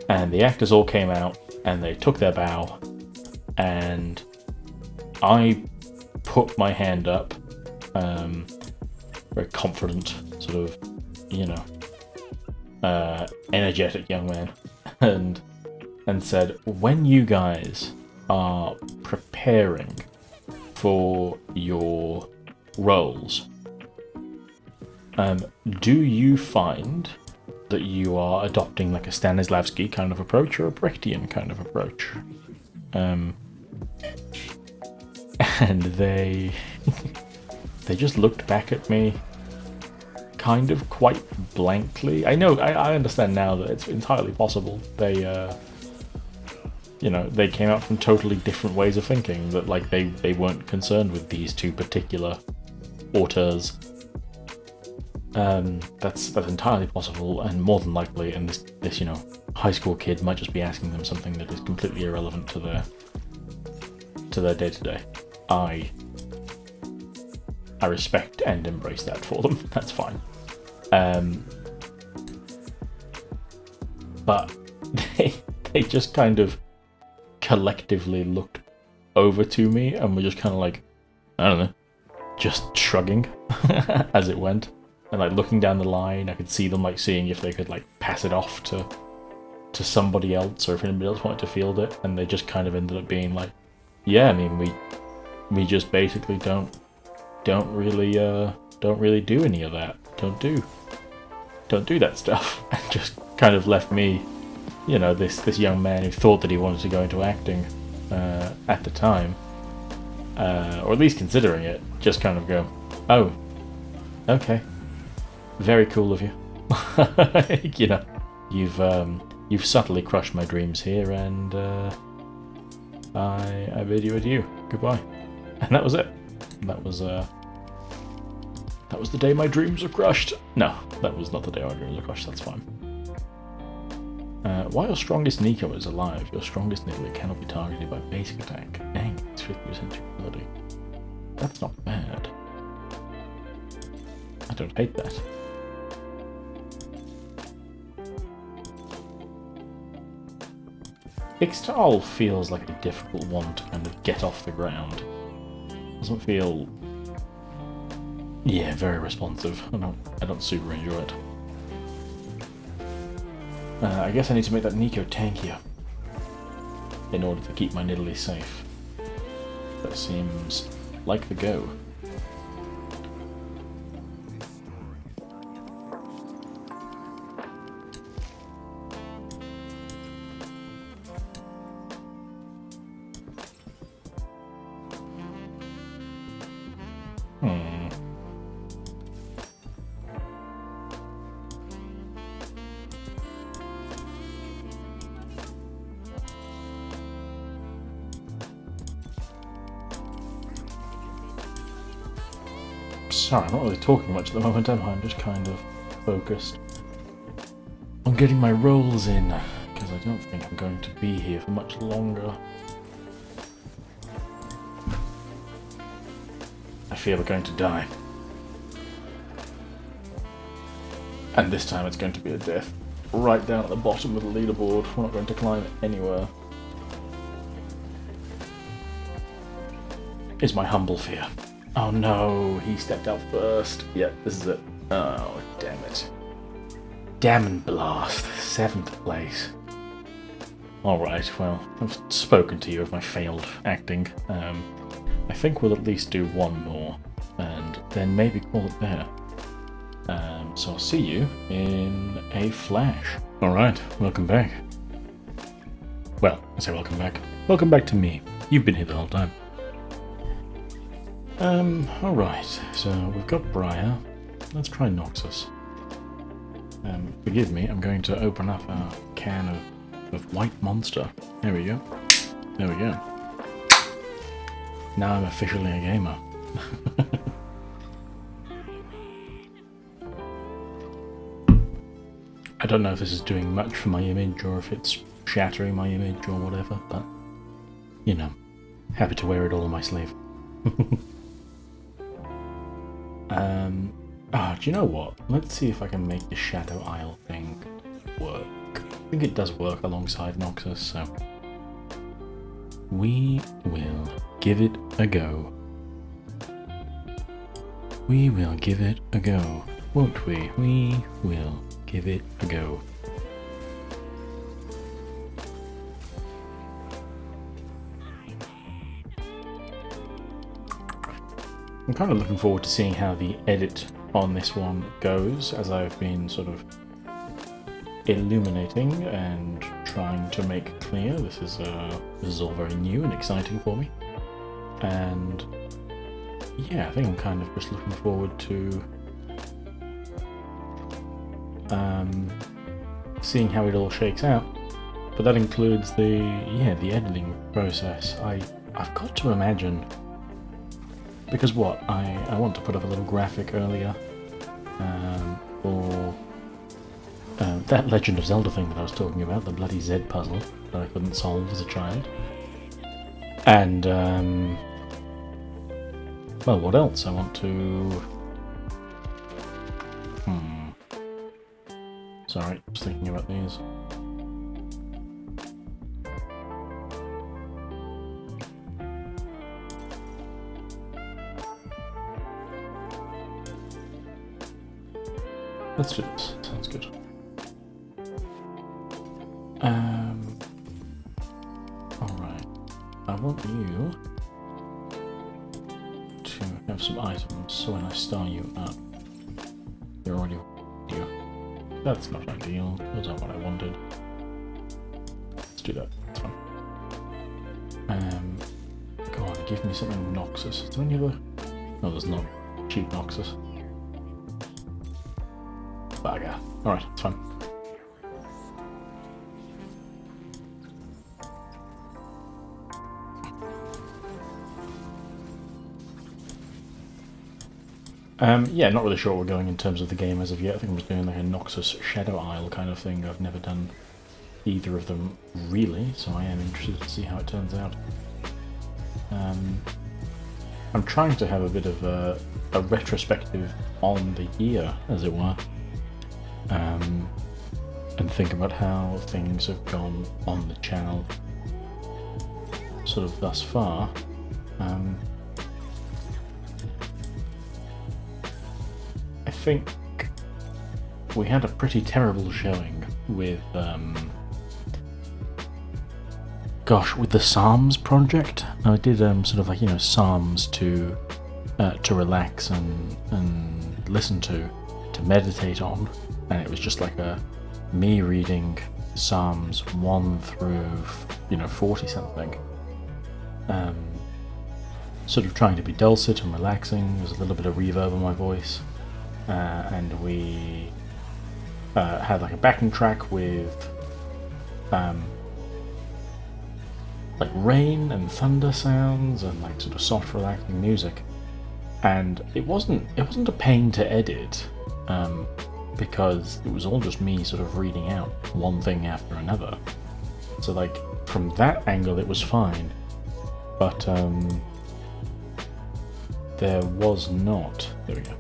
And the actors all came out and they took their bow, and I put my hand up, very confident, sort of, energetic young man, and said, when you guys are preparing for your roles, do you find that you are adopting like a Stanislavski kind of approach or a Brechtian kind of approach? And they just looked back at me kind of quite blankly. I understand now that it's entirely possible they they came out from totally different ways of thinking, that like they weren't concerned with these two particular auteurs. That's entirely possible, and more than likely, and this high school kid might just be asking them something that is completely irrelevant to their day-to-day. I respect and embrace that for them. That's fine. But they just kind of collectively looked over to me and were just kind of like, I don't know, just shrugging as it went. And like looking down the line, I could see them like seeing if they could like pass it off to somebody else, or if anybody else wanted to field it. And they just kind of ended up being like, yeah, I mean, we just basically don't really do any of that. Don't do that stuff. And just kind of left me, this young man who thought that he wanted to go into acting at the time, or at least considering it, just kind of go, oh, okay. Very cool of you. You've subtly crushed my dreams here, and I bid you adieu. Goodbye. And that was it. That was the day my dreams were crushed. No, that was not the day my dreams were crushed. That's fine. While your strongest Nico is alive, your strongest Nico cannot be targeted by basic attack. Dang, it's 50% durability. That's not bad. I don't hate that. Ixtal feels like a difficult one to kind of get off the ground. Doesn't feel, very responsive. I don't super enjoy it. I guess I need to make that Nico tankier in order to keep my Nidalee safe. That seems like the go. Sorry, I'm not really talking much at the moment, am I? I'm just kind of focused on getting my rolls in, because I don't think I'm going to be here for much longer. I feel we're going to die. And this time it's going to be a death right down at the bottom of the leaderboard. We're not going to climb anywhere. Is my humble fear. Oh no, he stepped out first. Yeah, this is it. Oh, damn it. Damn and blast. 7th place. Alright, well, I've spoken to you of my failed acting. I think we'll at least do one more, and then maybe call it there. So I'll see you in a flash. Alright, welcome back. Well, I say welcome back. Welcome back to me. You've been here the whole time. Alright, so we've got Briar. Let's try Noxus. Forgive me, I'm going to open up a can of White Monster. There we go. There we go. Now I'm officially a gamer. I don't know if this is doing much for my image or if it's shattering my image or whatever, but, happy to wear it all on my sleeve. Do you know what? Let's see if I can make the Shadow Isle thing work. think it does work alongside Noxus, so we will give it a go. We will give it a go, won't we? We will give it a go. I'm kind of looking forward to seeing how the edit on this one goes, as I've been sort of illuminating and trying to make clear. This is all very new and exciting for me, and yeah, I think I'm kind of just looking forward to seeing how it all shakes out. But that includes the editing process. I've got to imagine. Because what, I want to put up a little graphic earlier for that Legend of Zelda thing that I was talking about, the bloody Z puzzle that I couldn't solve as a child. And, well, what else? I want to... Sorry, just thinking about these. Let's do this. Sounds good. Alright. I want you to have some items, so when I star you up, you're already here. That's not ideal. Those aren't what I wanted. Let's do that. That's fine. Go on, give me something Noxus. Is there any other? No, there's not. Cheap Noxus. Bugger. Alright, it's fine. Yeah, not really sure where we're going in terms of the game as of yet. I think I'm just doing like a Noxus Shadow Isle kind of thing. I've never done either of them really, so I am interested to see how it turns out. I'm trying to have a bit of a retrospective on the year, as it were. And think about how things have gone on the channel sort of thus far. I think we had a pretty terrible showing with with the Psalms project. I did sort of like, you know, Psalms to relax and listen to meditate on. And it was just like me reading Psalms 1 through, 40 something. Sort of trying to be dulcet and relaxing. There's a little bit of reverb on my voice. And we had like a backing track with like rain and thunder sounds and like sort of soft relaxing music. And it wasn't a pain to edit. Because it was all just me sort of reading out one thing after another. So like, from that angle it was fine, but there was not... There we go.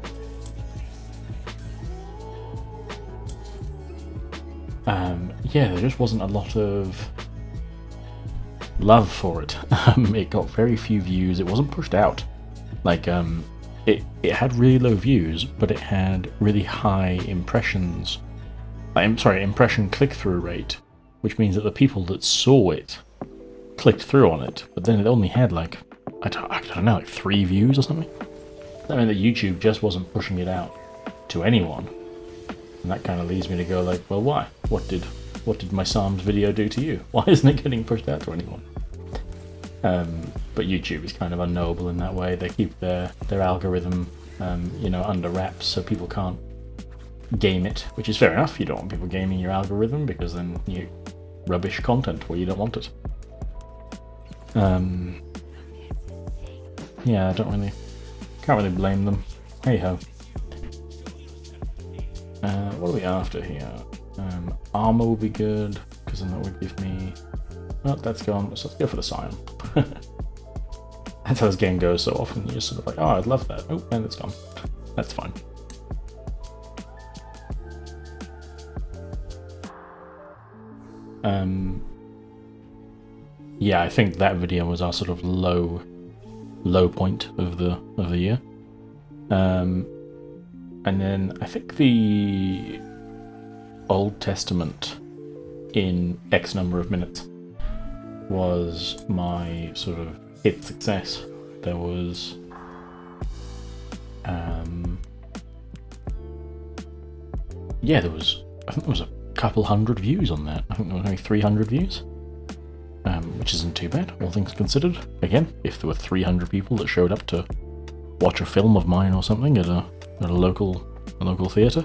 Yeah, there just wasn't a lot of love for it. It got very few views, it wasn't pushed out. Like, it had really low views, but it had really high impressions. Impression click-through rate, which means that the people that saw it clicked through on it, but then it only had like, I don't know, like 3 views or something. That meant that YouTube just wasn't pushing it out to anyone. And that kind of leads me to go like, well, why? What did my Psalms video do to you? Why isn't it getting pushed out to anyone? But YouTube is kind of unknowable in that way. They keep their algorithm, under wraps, so people can't game it, which is fair enough. You don't want people gaming your algorithm because then you rubbish content where you don't want it. Yeah, can't really blame them. Hey ho. What are we after here? Armor would be good, because then that would give me... Well, that's gone, so let's go for the Scion. That's how this game goes so often. You're just sort of like, oh, I'd love that. Oh, and it's gone. That's fine. Yeah, I think that video was our sort of low point of the year. And then I think the Old Testament in X number of minutes was my sort of hit success. There was I think there was a couple hundred views on that. I think there was only 300 views, which isn't too bad, all things considered. Again, if there were 300 people that showed up to watch a film of mine or something at a local theatre,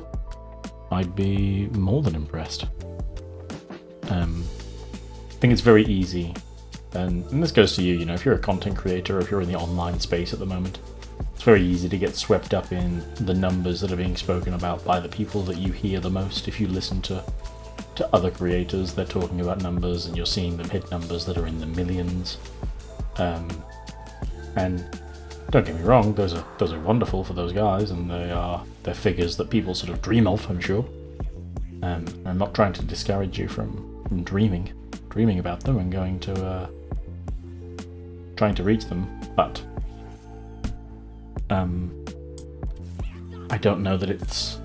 I'd be more than impressed. I think it's very easy, and this goes to you, if you're a content creator, or if you're in the online space at the moment, it's very easy to get swept up in the numbers that are being spoken about by the people that you hear the most. If you listen to other creators, they're talking about numbers, and you're seeing them hit numbers that are in the millions. And don't get me wrong, those are wonderful for those guys, and they're figures that people sort of dream of, I'm sure. I'm not trying to discourage you from dreaming about them and going to trying to reach them, but I don't know that it's.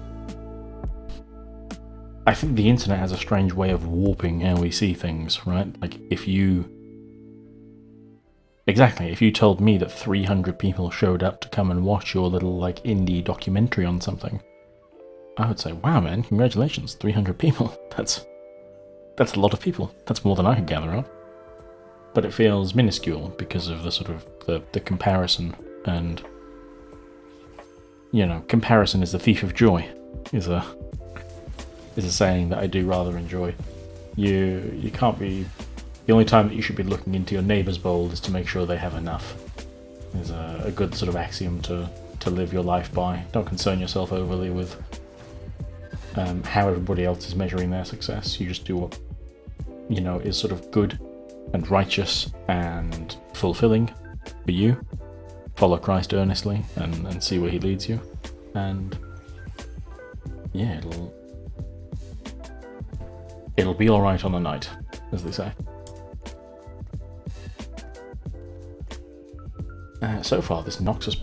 I think the internet has a strange way of warping how we see things, right? Like, if you told me that 300 people showed up to come and watch your little, indie documentary on something, I would say, wow, man, congratulations, 300 people. That's a lot of people. That's more than I could gather up. But it feels minuscule because of the sort of the comparison, and comparison is the thief of joy, is a saying that I do rather enjoy. You can't be. The only time that you should be looking into your neighbour's bowl is to make sure they have enough. Is a good sort of axiom to live your life by. Don't concern yourself overly with how everybody else is measuring their success. You just do what is sort of good and righteous and fulfilling for you. Follow Christ earnestly and see where he leads you, and yeah, it'll be all right on the night, as they say. So far, this Noxus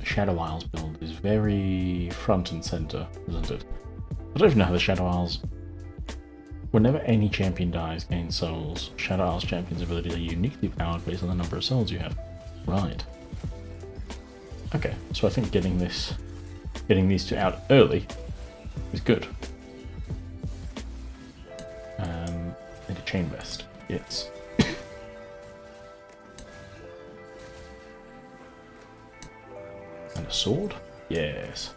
Shadow Isles build is very front and center, isn't it? I don't even know how the Shadow Isles. Whenever any champion dies, gains souls, Shadow Isles champions' abilities are uniquely powered based on the number of souls you have. Right. Okay, so I think getting these two out early is good. And a chain vest. Yes. And a sword? Yes.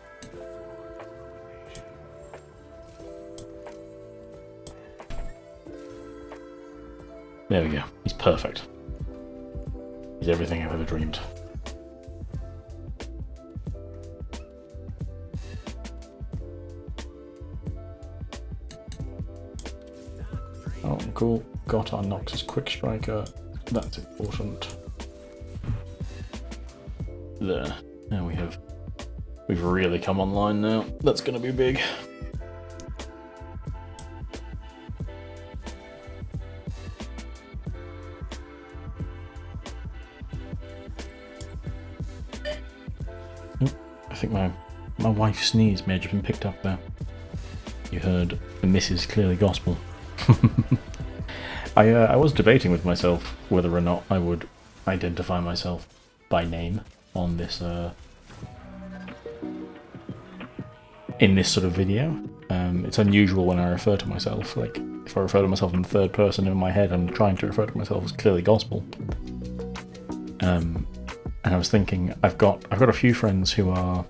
There we go. He's perfect. He's everything I've ever dreamed. Oh, cool. Got our Noxus Quick Striker. That's important. There. Now we've really come online now. That's gonna be big. I think my wife's sneeze may have just been picked up there. You heard the Mrs. Clearly Gospel. I was debating with myself whether or not I would identify myself by name on this in this sort of video. It's unusual when I refer to myself. Like, if I refer to myself in the third person in my head, I'm trying to refer to myself as Clearly Gospel. And I was thinking, I've got a few friends who are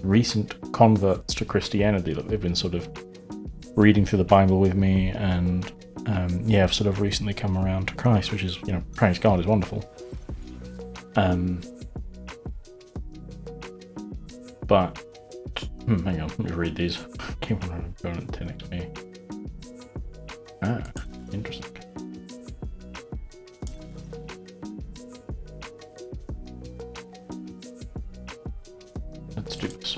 recent converts to Christianity, that they've been sort of reading through the Bible with me, and have sort of recently come around to Christ, which is, praise God, is wonderful. But hang on, let me read these. Keep on going at 10xp. Ah, interesting. Let's do this.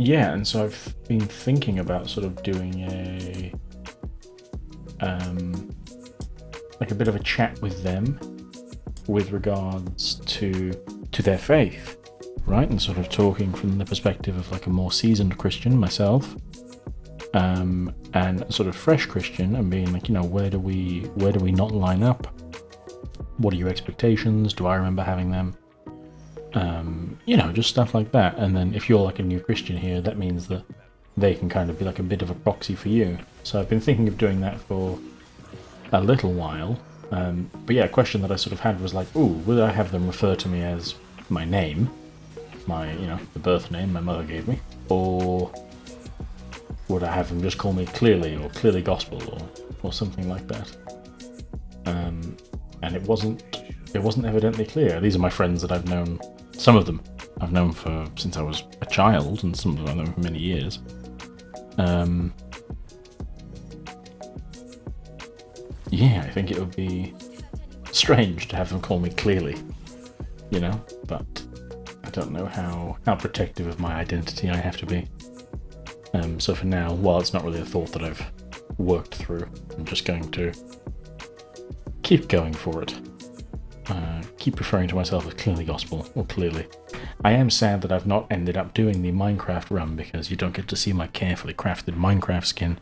yeah, and so I've been thinking about sort of doing a like a bit of a chat with them with regards to their faith, right? And sort of talking from the perspective of like a more seasoned Christian myself, and a sort of fresh Christian, and being like, where do we not line up? What are your expectations? Do I remember having them? Just stuff like that. And then if you're like a new Christian here, that means that they can kind of be like a bit of a proxy for you. So I've been thinking of doing that for a little while. But yeah, a question that I sort of had was like, would I have them refer to me as my name, the birth name my mother gave me, or would I have them just call me Clearly or Clearly Gospel or something like that? And it wasn't evidently clear. These are my friends that I've known. Some of them I've known since I was a child, and some of them I've known for many years. Yeah, I think it would be strange to have them call me Clearly, but I don't know how protective of my identity I have to be. So for now, while it's not really a thought that I've worked through, I'm just going to keep going for it. Keep referring to myself as Clearly Gospel, or Clearly. I am sad that I've not ended up doing the Minecraft run, because you don't get to see my carefully crafted Minecraft skin,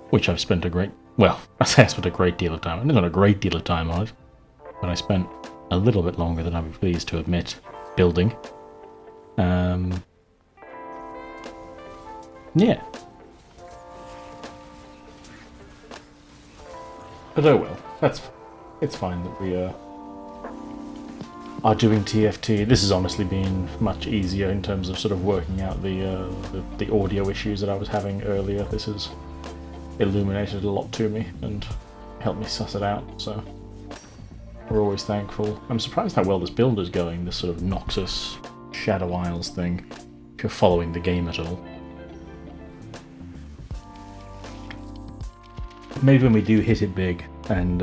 which I've spent I spent a great deal of time. I didn't spend a great deal of time on it, but I spent a little bit longer than I'd be pleased to admit building. Yeah. But oh well, it's fine that we are doing TFT. This has honestly been much easier in terms of sort of working out the audio issues that I was having earlier. This has illuminated a lot to me and helped me suss it out, so we're always thankful. I'm surprised how well this build is going, this sort of Noxus Shadow Isles thing, if you're following the game at all. Maybe when we do hit it big, and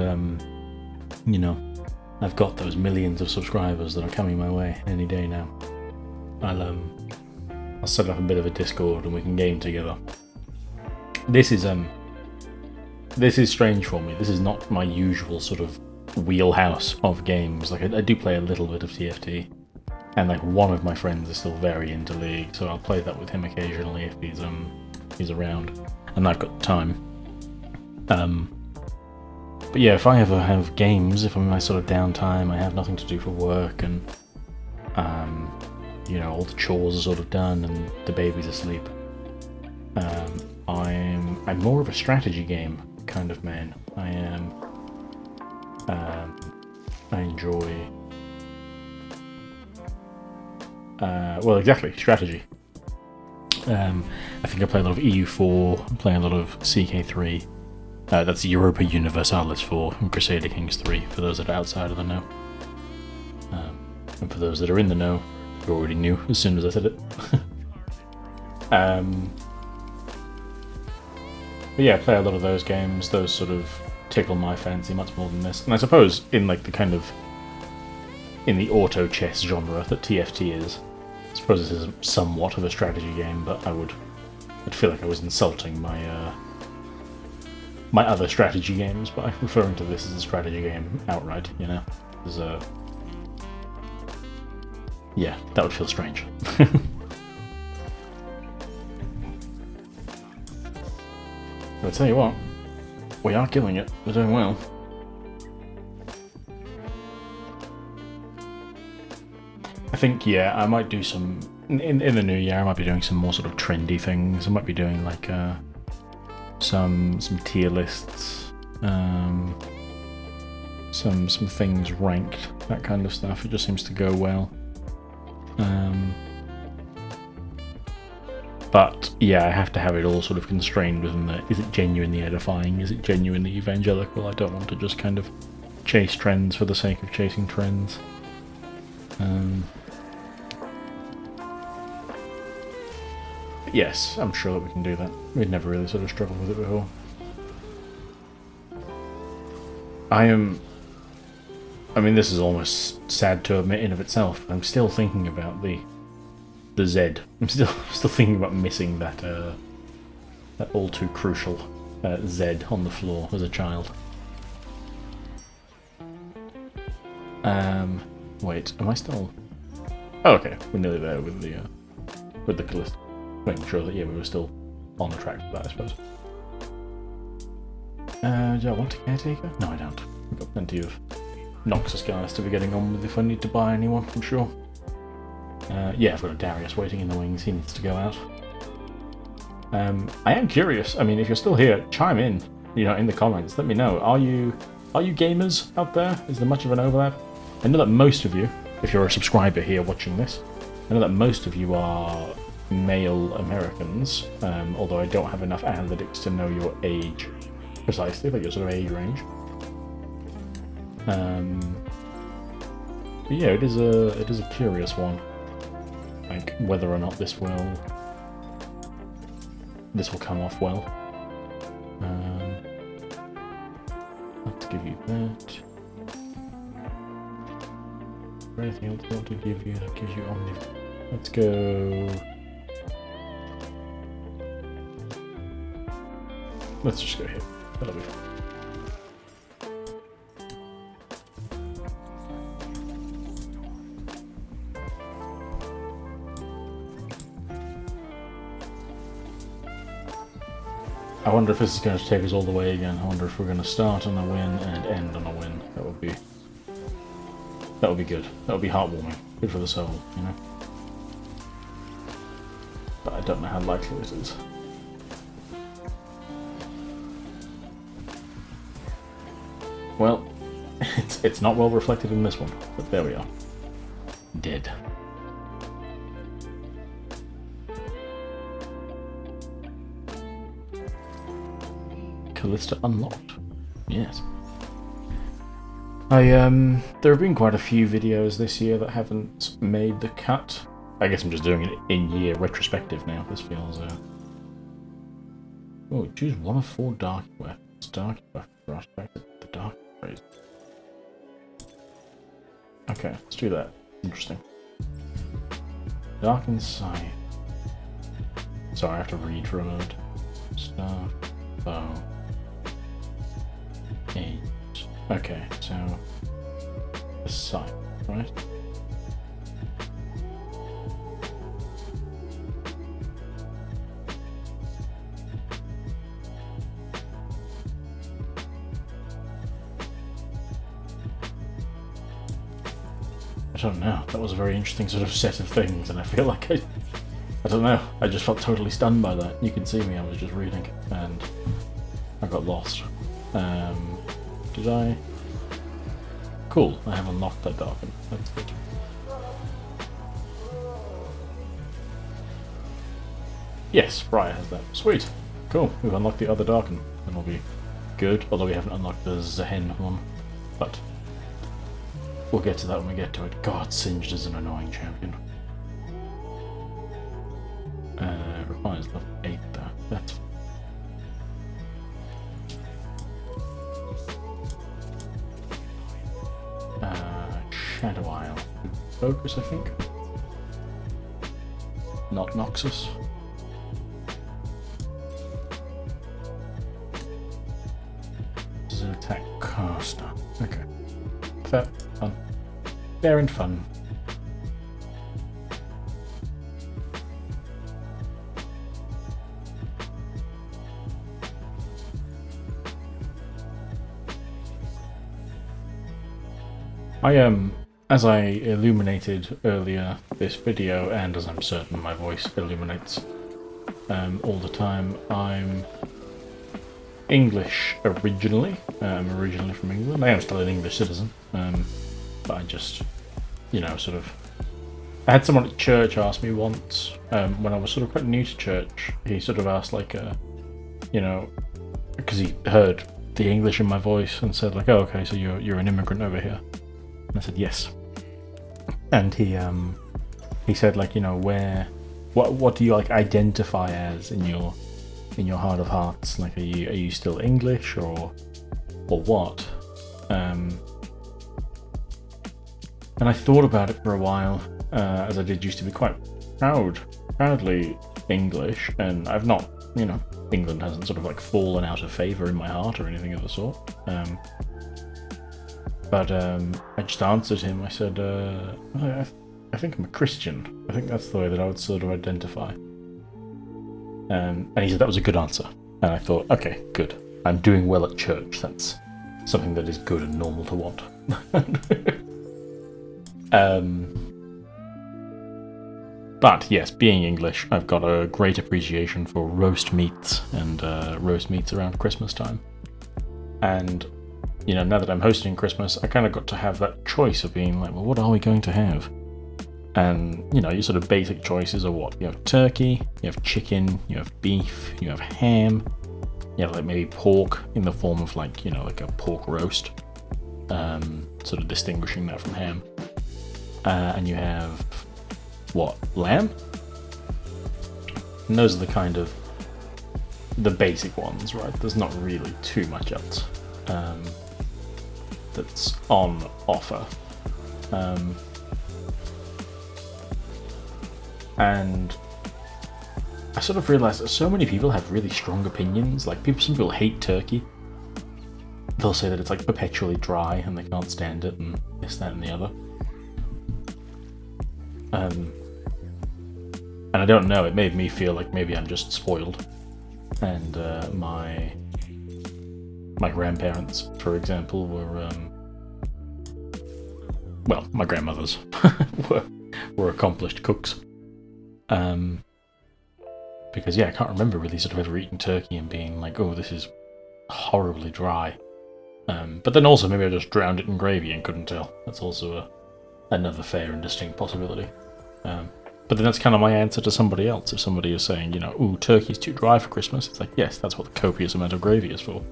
I've got those millions of subscribers that are coming my way any day now, I'll set up a bit of a Discord and we can game together. This is strange for me. This is not my usual sort of wheelhouse of games. Like I do play a little bit of TFT, and like one of my friends is still very into League, so I'll play that with him occasionally if he's around and I've got time. But yeah, if I ever have games, if I'm in my sort of downtime, I have nothing to do for work, and all the chores are sort of done and the baby's asleep, I'm more of a strategy game kind of man. I am. I enjoy. Exactly, strategy. I think I play a lot of EU4. I play a lot of CK3. That's Europa Universalis 4 and Crusader Kings 3, for those that are outside of the know. And for those that are in the know, you already knew as soon as I said it. But yeah, I play a lot of those games. Those sort of tickle my fancy much more than this. And I suppose in like in the auto chess genre that TFT is, I suppose this is somewhat of a strategy game, but I'd feel like I was insulting my other strategy games by referring to this as a strategy game outright, yeah, that would feel strange. But I tell you what, we are killing it. We're doing well. I think, yeah, I might do some in the new year. I might be doing some more sort of trendy things. I might be doing like some tier lists, some things ranked, that kind of stuff. It just seems to go well. But yeah, I have to have it all sort of constrained within is it genuinely edifying? Is it genuinely evangelical? I don't want to just kind of chase trends for the sake of chasing trends. Yes, I'm sure that we can do that. We'd never really sort of struggled with it before. I mean, this is almost sad to admit in of itself. I'm still thinking about the the Z. I'm still thinking about missing that that all too crucial Z on the floor as a child. Wait, am I still? Oh, okay, we're nearly there with the Callisto. Making sure that, yeah, we were still on the track for that, I suppose. Do I want a caretaker? No, I don't. We've got plenty of Noxus guys to be getting on with if I need to buy anyone, I'm sure. Yeah, I've got a Darius waiting in the wings. He needs to go out. I am curious. I mean, if you're still here, chime in. You know, in the comments. Let me know. Are you gamers out there? Is there much of an overlap? I know that most of you, if you're a subscriber here watching this, I know that most of you are male Americans. Although I don't have enough analytics to know your age precisely, like your sort of age range. But yeah, it is a curious one. Like whether or not this will come off well. Let's give you that. Is there anything else I want to give you that gives you omni? Let's go. Let's just go here. That'll be fine. I wonder if this is going to take us all the way again. I wonder if we're going to start on a win and end on a win. That would be good. That would be heartwarming. Good for the soul, you know. But I don't know how likely it is. Well, it's not well reflected in this one, but there we are. Dead. Callisto unlocked. Yes. There have been quite a few videos this year that haven't made the cut. I guess I'm just doing it in year retrospective now. This feels oh, choose one of 4 dark weapons. Dark weapons. The dark phrase. Okay, let's do that. Interesting. Dark inside. Sorry, I have to read for a moment. Staff, bow. Okay, so the side, right? I don't know. That was a very interesting sort of set of things, and I feel like I don't know. I just felt totally stunned by that. You can see me. I was just reading, and I got lost. Did I? Cool, I have unlocked that darken. That's good. Yes, Briar has that. Sweet. Cool, we've unlocked the other darken. That'll be good, although we haven't unlocked the Zehen one. But we'll get to that when we get to it. God, Singed is an annoying champion. Requires level 8 though. That's Shadow Isle. Focus, I think. Not Noxus. This is an attack caster. Okay. Fair. Fun. Fair and fun. As I illuminated earlier this video, and as I'm certain my voice illuminates all the time, I'm English originally. I'm originally from England. I am still an English citizen, but I just, you know, sort of... I had someone at church ask me once, when I was sort of quite new to church, he sort of asked, like, you know, because he heard the English in my voice and said, like, oh, okay, so you're an immigrant over here. And I said, yes. And he said, like, you know, what do you, like, identify as in your heart of hearts? Like, are you still English or what? And I thought about it for a while, as I did used to be quite proudly English, and I've not, England hasn't sort of like fallen out of favour in my heart or anything of the sort. But I just answered him. I said, I think I'm a Christian. I think that's the way that I would sort of identify. And he said that was a good answer. And I thought, okay, good. I'm doing well at church. That's something that is good and normal to want. But yes, being English, I've got a great appreciation for roast meats and roast meats around Christmas time. And now that I'm hosting Christmas, I kind of got to have that choice of being like, well, what are we going to have? And, your sort of basic choices are what? You have turkey, you have chicken, you have beef, you have ham, you have like maybe pork in the form of like, like a pork roast, sort of distinguishing that from ham. And you have, what, lamb? And those are the kind of, the basic ones, right? There's not really too much else that's on offer. And I sort of realised that so many people have really strong opinions. Like some people hate turkey. They'll say that it's like perpetually dry and they can't stand it and this, that and the other. And I don't know, it made me feel like maybe I'm just spoiled. And my grandparents, for example, were my grandmothers were accomplished cooks. Because I can't remember really sort of ever eating turkey and being like, oh, this is horribly dry. But then also maybe I just drowned it in gravy and couldn't tell. That's also another fair and distinct possibility. But then that's kind of my answer to somebody else. If somebody is saying, ooh, turkey's too dry for Christmas, it's like, yes, that's what the copious amount of gravy is for.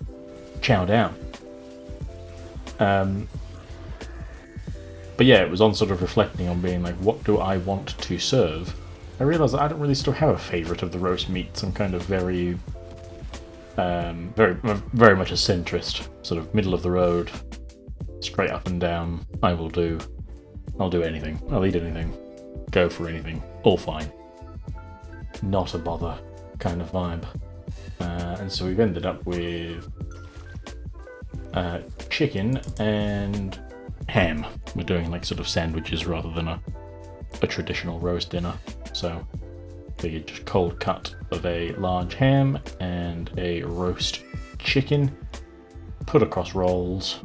Chow down. But yeah, it was on sort of reflecting on being like, what do I want to serve? I realised that I don't really still have a favourite of the roast meats. I'm kind of very much a centrist, sort of middle of the road, straight up and down. I'll do anything. I'll eat anything. Go for anything. All fine. Not a bother kind of vibe. And so we've ended up with chicken and ham. We're doing like sort of sandwiches rather than a traditional roast dinner. So figured just cold cut of a large ham and a roast chicken, put across rolls,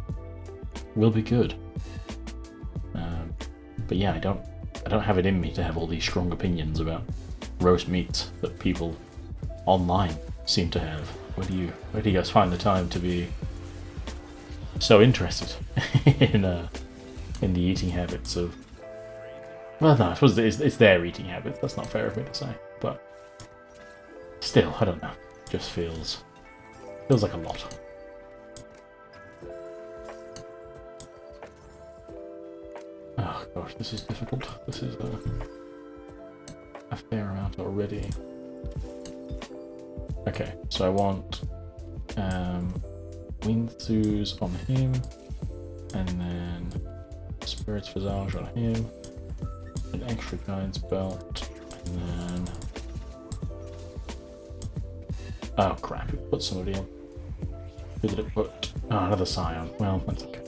will be good. But yeah, I don't have it in me to have all these strong opinions about roast meats that people online seem to have. Where do you guys find the time to be so interested in the eating habits of? Well, no, I suppose it's their eating habits. That's not fair of me to say, but still, I don't know. Just feels like a lot. Oh gosh, this is difficult. This is a fair amount already. Okay, so I want Winthus on him, and then Spirits Visage on him, an extra guides belt, and then oh crap! It put somebody on. Who did it put? Oh, another Scion. Well, that's okay.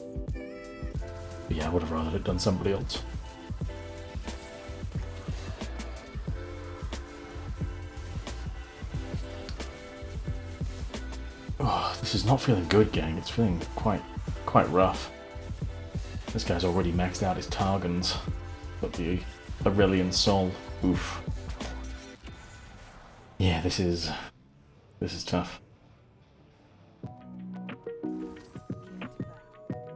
But yeah, I would have rather it done somebody else. Oh, this is not feeling good, gang. It's feeling quite rough. This guy's already maxed out his Targons, but the Aurelian Soul. Oof. Yeah, this is tough.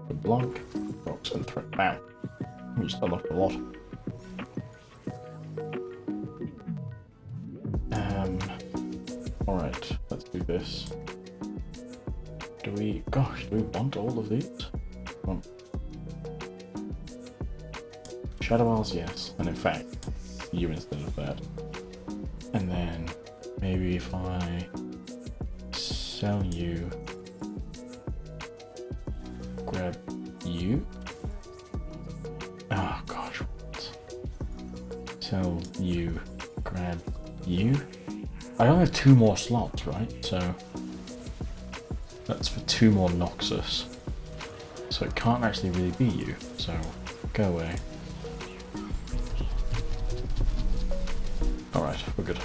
Blanc, rocks and threat. Wow, we just unlocked a lot. Alright, let's do this. Do we want all of these? Shadow Isles, yes, and in fact, you instead of that. And then maybe if I sell you, grab you. Oh gosh, what? Sell you. only have 2 more slots, right? So that's for 2 more Noxus. So it can't actually really be you. So go away. Alright, we're good.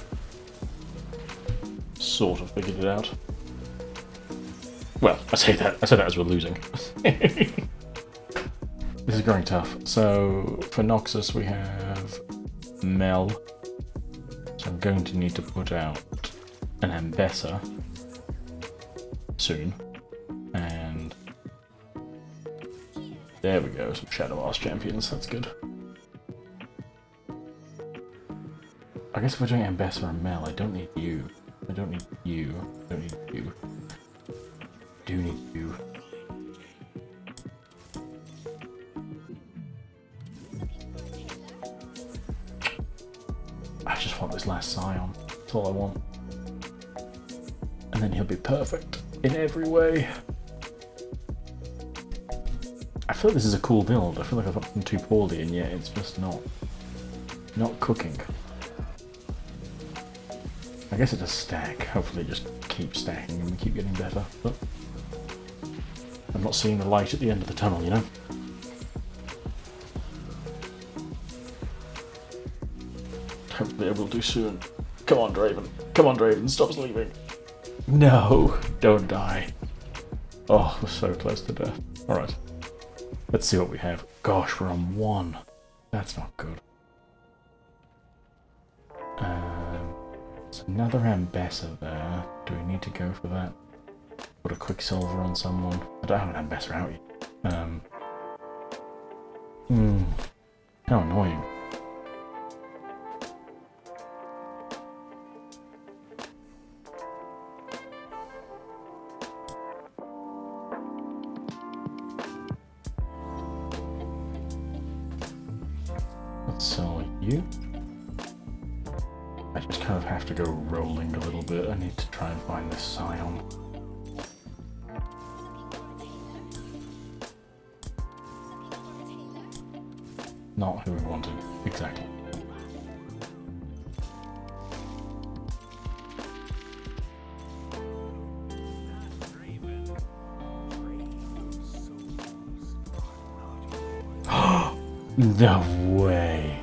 Sort of figured it out. Well, I say that as we're losing. This is growing tough. So for Noxus we have Mel. So I'm going to need to put out an Ambessa soon. And there we go, some Shadow Arts champions, that's good. I guess if we're doing Ambessa and Mel, I don't need you. I don't need you. I don't need you. I do need you. I just want this last Scion. That's all I want. And then he'll be perfect in every way. I feel like this is a cool build. I feel like I've opted too poorly, and yet it's just not cooking. I guess it does stack. Hopefully it just keeps stacking and we keep getting better. But I'm not seeing the light at the end of the tunnel, you know? Hopefully I will do soon. Come on, Draven. Come on, Draven. Stop sleeping. No, don't die. Oh, we're so close to death. Alright. Let's see what we have. Gosh, we're on 1. That's not good. There's another Ambessa there. Do we need to go for that? Put a Quicksilver on someone. I don't have an Ambessa out yet. How annoying. Let's sell you. I just kind of have to go rolling a little bit. I need to try and find this Scion. Not who we wanted, exactly. No way.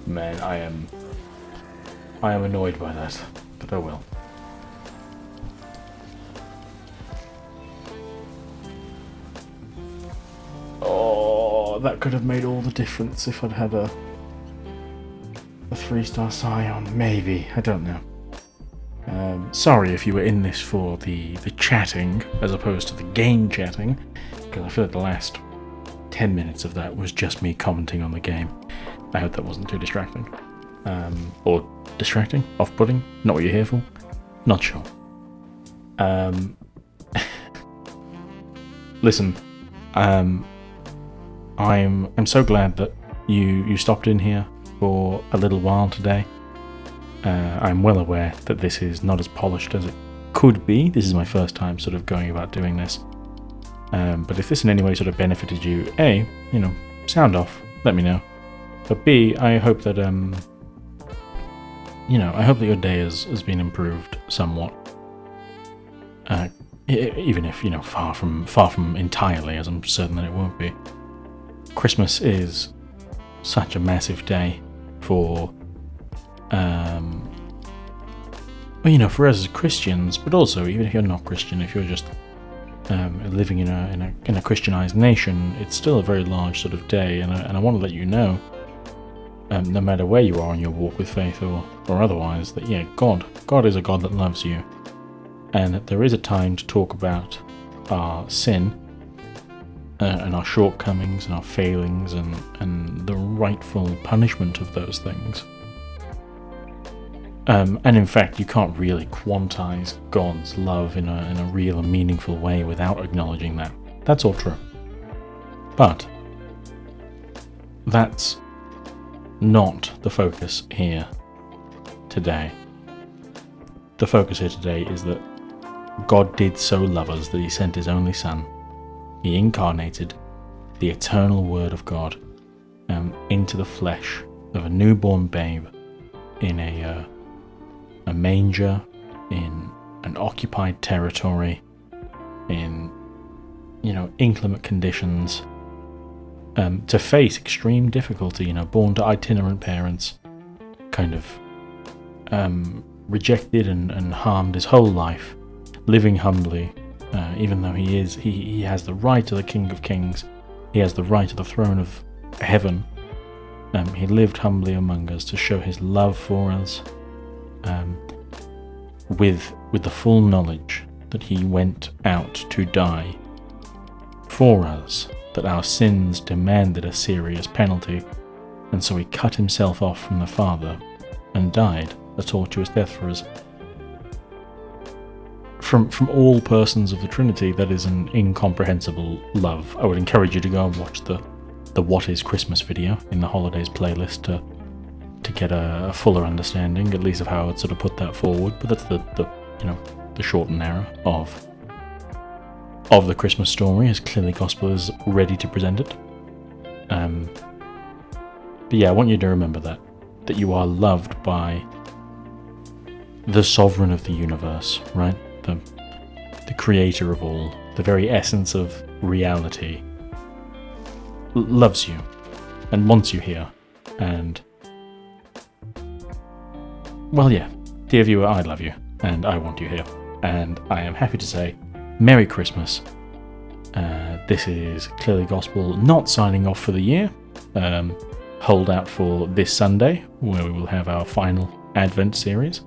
Man, I am annoyed by that, but oh well. Oh, that could have made all the difference if I'd had a 3-star Scion, maybe, I don't know. Sorry if you were in this for the chatting as opposed to the game chatting, because I feel like the last 10 minutes of that was just me commenting on the game. I hope that wasn't too distracting. Or distracting? Off-putting? Not what you're here for? Not sure. Listen, I'm so glad that you stopped in here for a little while today. I'm well aware that this is not as polished as it could be. This is my first time sort of going about doing this. But if this in any way sort of benefited you, A, you know, sound off, let me know. But B, I hope that, you know, I hope that your day has been improved somewhat. Even if, you know, far from entirely, as I'm certain that it won't be. Christmas is such a massive day for, well, you know, for us as Christians, but also even if you're not Christian, if you're just living in a Christianized nation, it's still a very large sort of day, and I want to let you know, no matter where you are in your walk with faith or otherwise, that yeah, God is a God that loves you, and that there is a time to talk about our sin and our shortcomings and our failings and the rightful punishment of those things. And in fact, you can't really quantize God's love in a real and meaningful way without acknowledging that. That's all true. But that's not the focus here today. The focus here today is that God did so love us that he sent his only Son. He incarnated the eternal Word of God into the flesh of a newborn babe in a manger, in an occupied territory, in inclement conditions, to face extreme difficulty, born to itinerant parents, kind of rejected and harmed his whole life, living humbly, even though he has the right to the King of Kings, he has the right to the throne of heaven. He lived humbly among us to show his love for us, with the full knowledge that he went out to die for us, that our sins demanded a serious penalty, and so he cut himself off from the Father and died a tortuous death for us. From all persons of the Trinity, that is an incomprehensible love. I would encourage you to go and watch the What is Christmas video in the holidays playlist to get a fuller understanding, at least of how I'd sort of put that forward. But that's the short and narrow of the Christmas story, as clearly Gospel is ready to present it. But yeah, I want you to remember that you are loved by the sovereign of the universe, right? The creator of all, the very essence of reality, loves you and wants you here. And well, yeah, dear viewer, I love you and I want you here, and I am happy to say Merry Christmas. This is Clearly Gospel not signing off for the year. Hold out for this Sunday, where we will have our final Advent series,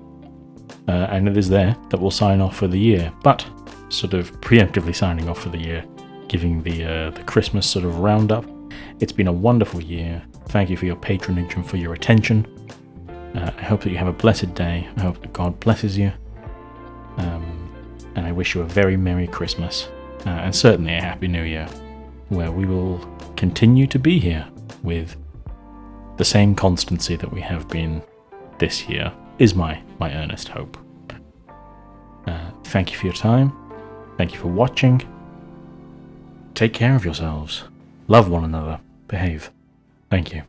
and it is there that we'll sign off for the year, but sort of preemptively signing off for the year, giving the Christmas sort of roundup. It's been a wonderful year. Thank you for your patronage and for your attention. I hope that you have a blessed day. I hope that God blesses you. And I wish you a very Merry Christmas, and certainly a Happy New Year, where we will continue to be here with the same constancy that we have been this year, is my earnest hope. Thank you for your time. Thank you for watching. Take care of yourselves. Love one another. Behave. Thank you.